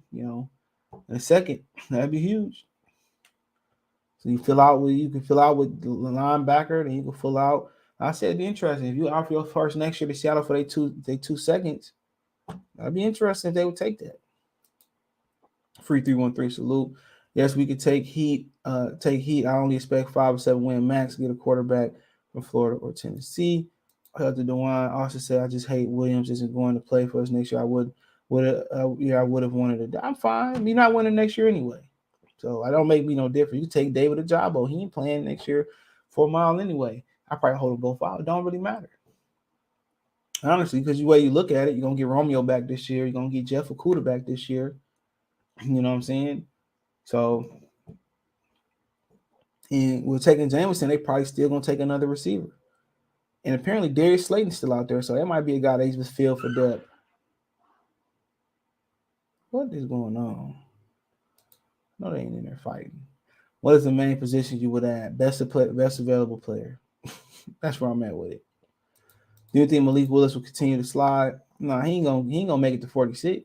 [SPEAKER 1] in a second. That'd be huge. So you can fill out with the linebacker, then you can fill out. I said it'd be interesting. If you offer your first next year to Seattle for their 2 seconds, that'd be interesting if they would take that. Free 313 salute. Yes, we could take heat. I only expect 5 or 7 win max. Get a quarterback from Florida or Tennessee. To DeWine also said, I just hate Williams isn't going to play for us next year. I would have wanted to. I'm fine. You're not winning next year anyway. So I don't make me no different. You take David Ajabo. He ain't playing next year for a mile anyway. I probably hold them both out. It don't really matter. Honestly, because the way you look at it, you're gonna get Romeo back this year. You're gonna get Jeff Okuda back this year. You know what I'm saying? So, and we're taking Jameson. They probably still gonna take another receiver. And apparently Darius Slayton's still out there, so that might be a guy they just filled for depth. What is going on? No, they ain't in there fighting. What is the main position you would add? Best available player. That's where I'm at with it. Do you think Malik Willis will continue to slide? No, he ain't gonna make it to 46.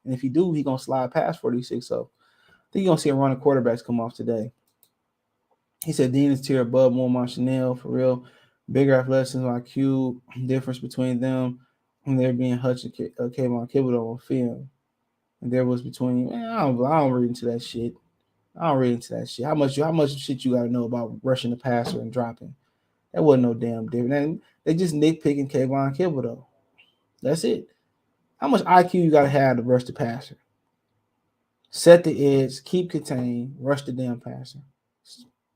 [SPEAKER 1] And if he do, he gonna slide past 46. So I think you're gonna see a run of quarterbacks come off today. He said Dean is tier above Muammar Chanel for real. Bigger athleticism, IQ, difference between them and there being Hutch and Kayvon Thibodeau on film. And there was between, man, I don't read into that shit. I don't read into that shit. How much shit you gotta know about rushing the passer and dropping? That wasn't no damn different. And they just nitpicking Kayvon Thibodeau. That's it. How much IQ you gotta have to rush the passer? Set the edge, keep contained, rush the damn passer.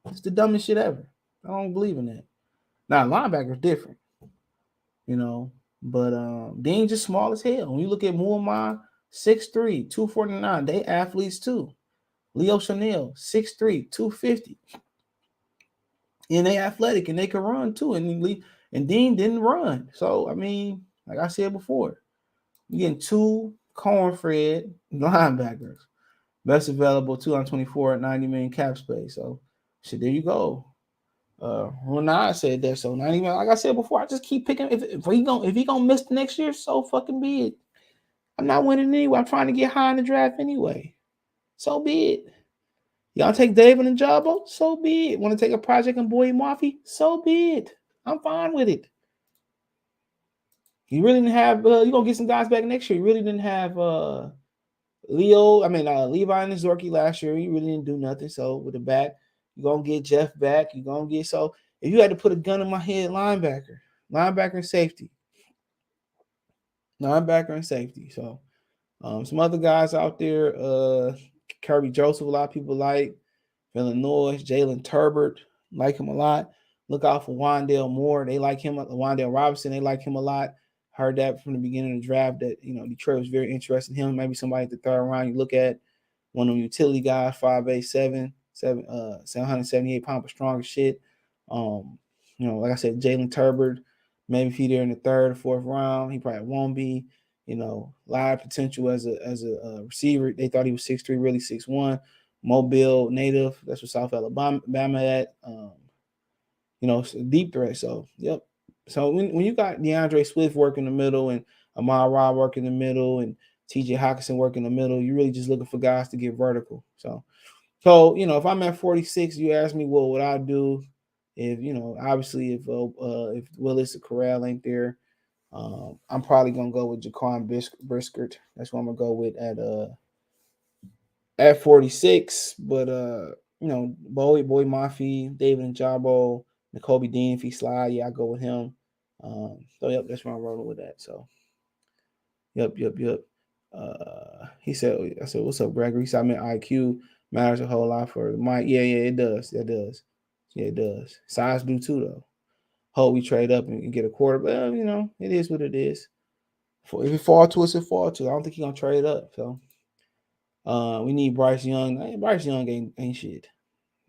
[SPEAKER 1] It's the dumbest shit ever. I don't believe in that. Now linebacker's different, but Dean just small as hell. When you look at Muammar, 6'3", 249, they athletes too. Leo Chanel, 6'3", 250. And they athletic and they can run too. And Dean didn't run. So I mean, like I said before, you're getting two corn-fed linebackers. Best available 224 at 90 million cap space. So shit, there you go. Renard said that. So not even like I said before, I just keep picking. If he gonna miss the next year, so fucking be it. I'm not winning anyway. I'm trying to get high in the draft anyway. So be it. Y'all take David and Jabo? So be it. Want to take a project on Boy Murphy? So be it. I'm fine with it. You really didn't have you're gonna get some guys back next year. You really didn't have Levi and Zorky last year. You really didn't do nothing. So with the back, you're gonna get Jeff back. You're gonna get so if you had to put a gun in my head, linebacker and safety. Linebacker and safety. So some other guys out there, Kirby Joseph, a lot of people like Illinois, Jalen Turbert, like him a lot. Look out for Wandale Moore. They like him. Wandale Robinson, they like him a lot. Heard that from the beginning of the draft that, Detroit was very interested in him. Maybe somebody at the third round. You look at one of them utility guys, 5'8", 778 pounds, but strong as shit. Like I said, Jalen Turbert, maybe if he's there in the third or fourth round, he probably won't be. A lot of potential as a receiver. They thought he was 6'3", really 6'1". Mobile native. That's what South Alabama at. Deep threat. So, yep. So when you got DeAndre Swift working the middle and Amar Ra working the middle and TJ Hawkinson working the middle, you're really just looking for guys to get vertical. So if I'm at 46, you ask me what would I do if obviously if Willis or Corral ain't there. I'm probably gonna go with Jaquan Briskert. That's what I'm gonna go with at 46. But Boy Mafi, David and Jabo, N'Kobe Dean, if he slide, I go with him. So yep, that's where I'm rolling with that. So yep. I said, what's up, Gregory? He said, I mean, IQ matters a whole lot for the mic. Yeah, it does. It does. Yeah, it does. Size do too, though. Hope we trade up and get a quarter, but it is what it is. If it fall to us, it fall to us. I don't think he's gonna trade up. So we need Bryce Young. Bryce Young ain't shit.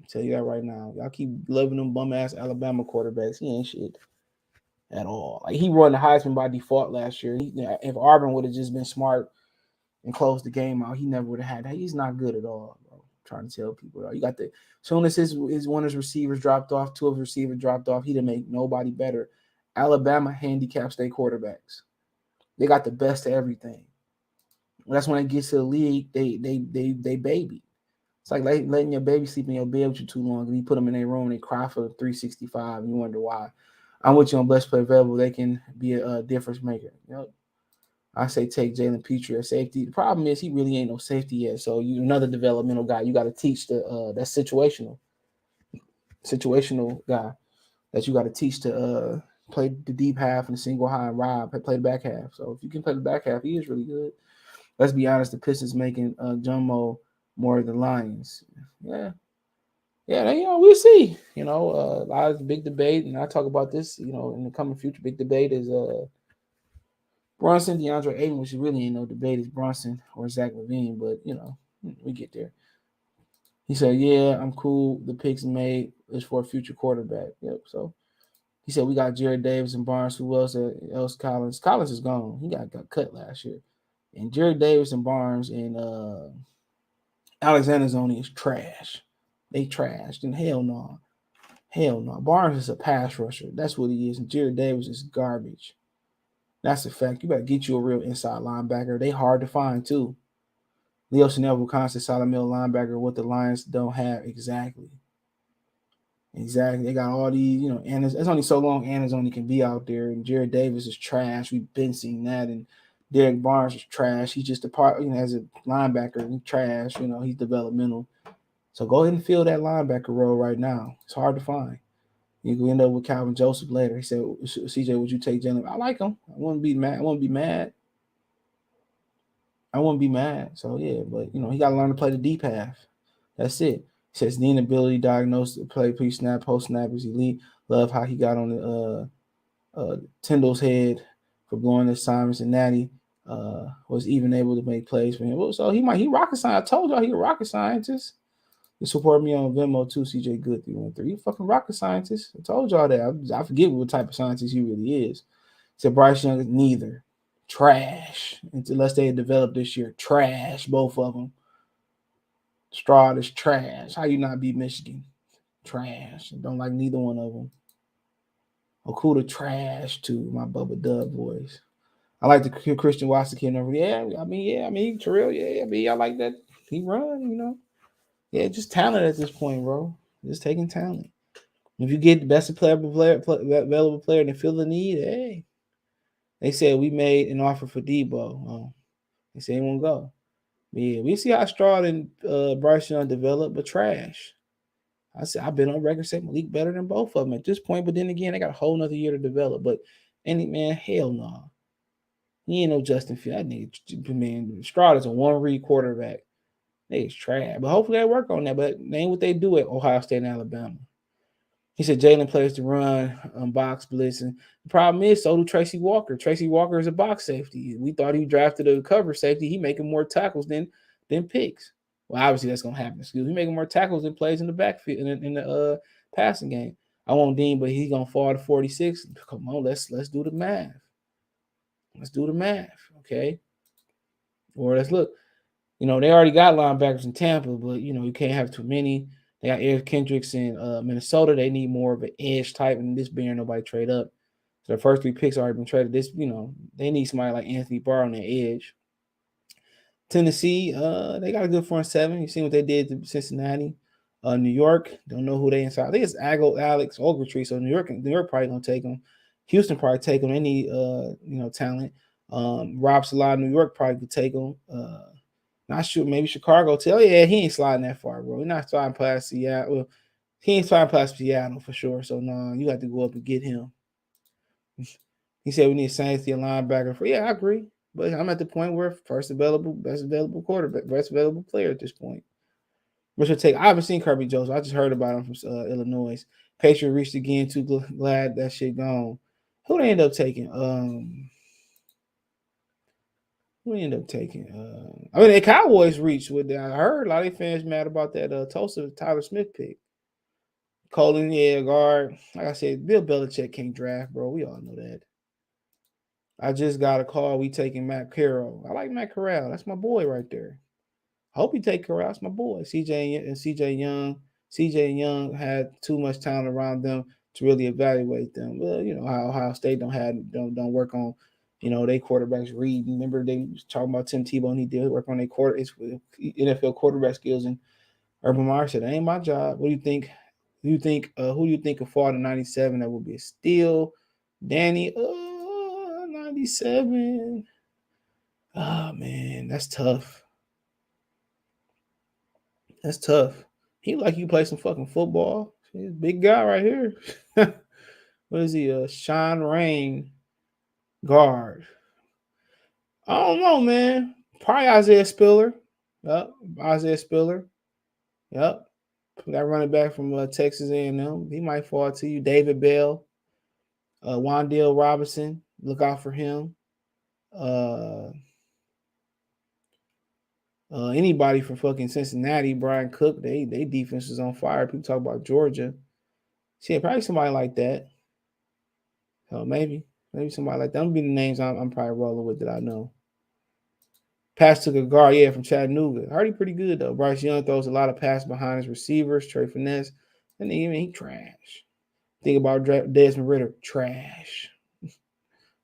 [SPEAKER 1] I'll tell you that right now. Y'all keep loving them bum ass Alabama quarterbacks. He ain't shit at all. Like he won the Heisman by default last year. If Auburn would have just been smart and closed the game out, he never would have had that. He's not good at all, bro. I'm trying to tell people, though. You got as soon as his one of his receivers dropped off, two of his receivers dropped off, he didn't make nobody better. Alabama handicaps their quarterbacks. They got the best of everything. That's when it gets to the league, they baby. It's like letting your baby sleep in your bed with you too long, and you put them in their room and they cry for 365, and you wonder why. I'm with you on best play available. They can be a difference maker. I say take Jalen Petrie at safety. The problem is he really ain't no safety yet. So you another developmental guy. You got to teach that situational guy that you got to teach to play the deep half and the single high and rob, play the back half. So if you can play the back half, he is really good. Let's be honest, the Pistons making Jumbo more than Lions. Yeah, we'll see. A lot of big debate, and I talk about this, in the coming future. Big debate is Brunson, DeAndre Ayton, which really ain't no debate, is Brunson or Zach LaVine, but we get there. He said, "Yeah, I'm cool. The picks made is for a future quarterback." Yep. So he said we got Jared Davis and Barnes. Who else? Collins. Collins is gone. He got cut last year. And Jared Davis and Barnes and Alexander Zoni is trash. They trashed. And hell no. Hell no. Barnes is a pass rusher. That's what he is. And Jared Davis is garbage. That's a fact. You better get you a real inside linebacker. They hard to find too. Leo Chanel will constant solid middle linebacker. What the Lions don't have exactly. Exactly. They got all these, and it's only so long Anna's only can be out there. And Jared Davis is trash. We've been seeing that. And Derek Barnes is trash. He's just a part, as a linebacker, he's trash. He's developmental. So go ahead and fill that linebacker role right now. It's hard to find. You can end up with Calvin Joseph later. He said, CJ, would you take Jalen? I like him. I wouldn't be mad. I wouldn't be mad. So yeah, but he got to learn to play the deep half. That's it. He says the inability to diagnose the play pre-snap, post-snap is elite. Love how he got on the Tyndall's head for blowing the assignments, and Natty was even able to make plays for him. So he rocket scientist. I told y'all he a rocket scientist. You support me on Venmo too, CJ Good 313. You fucking rocket scientist. I told y'all that. I forget what type of scientist he really is. Said Bryce Young is neither. Trash. Unless they developed this year. Trash, both of them. Stroud is trash. How you not beat Michigan? Trash. Don't like neither one of them. Okuda trash too. My Bubba Dub voice. I like the Christian Watson kid over. Terrell. I like that. He run. Yeah, just talent at this point, bro. Just taking talent. If you get the best available player and fill the need, hey. They said we made an offer for Debo. Oh, they say he won't go. Yeah, we see how Stroud and Bryce Young develop, but trash. I said I've been on record saying Malik better than both of them at this point, but then again, they got a whole nother year to develop. But hell no. He ain't no Justin Fields. That nigga, man, Stroud is a one-read quarterback. Nigga's trash. But hopefully they work on that. But that ain't what they do at Ohio State and Alabama. He said Jalen plays to run, box blitz, and the problem is so do Tracy Walker. Tracy Walker is a box safety. We thought he drafted a cover safety. He making more tackles than picks. Well, obviously that's gonna happen. He making more tackles than plays in the backfield in the passing game. I won't Dean, but he's gonna fall to 46. Come on, let's do the math. Let's do the math, okay? Or let's look. They already got linebackers in Tampa, but you can't have too many. They got Eric Kendricks in Minnesota. They need more of an edge type, and this being nobody trade up. So the first 3 picks already been traded. They need somebody like Anthony Barr on their edge. Tennessee, they got a good front 7. You seen what they did to Cincinnati. New York, don't know who they inside. I think it's Alex Ogletree. So New York probably gonna take them. Houston probably take them. They need talent. Rob Salah, New York probably could take them. Not sure. Maybe Chicago tell. Yeah, he ain't sliding that far, bro. He's not sliding past Seattle. Well, he ain't sliding past Seattle for sure. So no, you got to go up and get him. He said we need safety and linebacker. Yeah, I agree. But I'm at the point where best available quarterback, best available player at this point. Which will take. I haven't seen Kirby Jones. I just heard about him from Illinois. Patriot reached again. Too glad that shit gone. Who they end up taking? We end up taking. The Cowboys reached with that. I heard a lot of fans mad about that Tulsa Tyler Smith pick. Colin, yeah, guard. Like I said, Bill Belichick can't draft, bro. We all know that. I just got a call. We taking Matt Carroll. I like Matt Corral. That's my boy right there. I hope he take Corral. That's my boy. CJ Young. CJ Young had too much talent around them to really evaluate them. Well, how Ohio State don't work on. They quarterbacks read. Remember they was talking about Tim Tebow and he did work on their NFL quarterback skills. And Urban Meyer said, "That ain't my job." What do you think? Who do you think could fall to 97? That would be a steal. Danny, 97. Oh man, that's tough. That's tough. He like you play some fucking football. He's a big guy right here. What is he? Sean Rain guard. I don't know, man. Probably Isaiah Spiller. Yep, Isaiah Spiller. Yep. That running back from Texas A&M. He might fall to you. David Bell. Wandale Robinson. Look out for him. Anybody from fucking Cincinnati, Brian Cook, they defense is on fire. People talk about Georgia. Shit, probably somebody like that. Maybe somebody like that. Them be the names I'm probably rolling with that I know. Pass to a guard, yeah, from Chattanooga. Already pretty good though. Bryce Young throws a lot of pass behind his receivers. Trey Finesse, and even he trash. Think about Desmond Ritter, trash.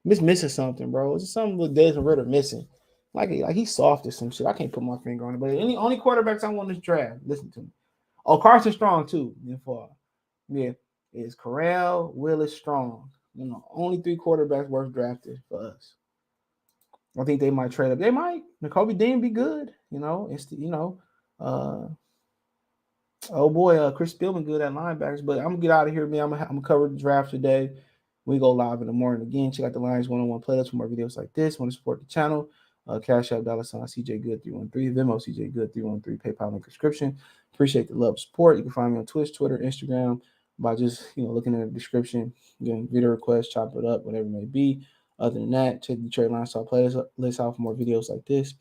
[SPEAKER 1] Missing something, bro. It's something with Desmond Ritter missing. Like he's soft or some shit. I can't put my finger on it. But only quarterbacks I want this draft. Listen to me. Oh, Carson Strong too. Yeah, is Corral, Willis, Strong. Only 3 quarterbacks worth drafted for us. I think they might trade up. They might. Nakobe Dean be good. Oh boy, Chris Spielman good at linebackers. But I'm gonna get out of here, man. I'm gonna cover the draft today. We go live in the morning again. Check out the Lions 101 playlist for more videos like this. Want to support the channel? Cash App $CJ Good 313, Venmo CJ Good 313, PayPal link description. Appreciate the love, support. You can find me on Twitch, Twitter, Instagram by just looking in the description, getting video requests, chop it up, whatever it may be. Other than that, check the Trade Lifestyle playlist out for more videos like this. Peace.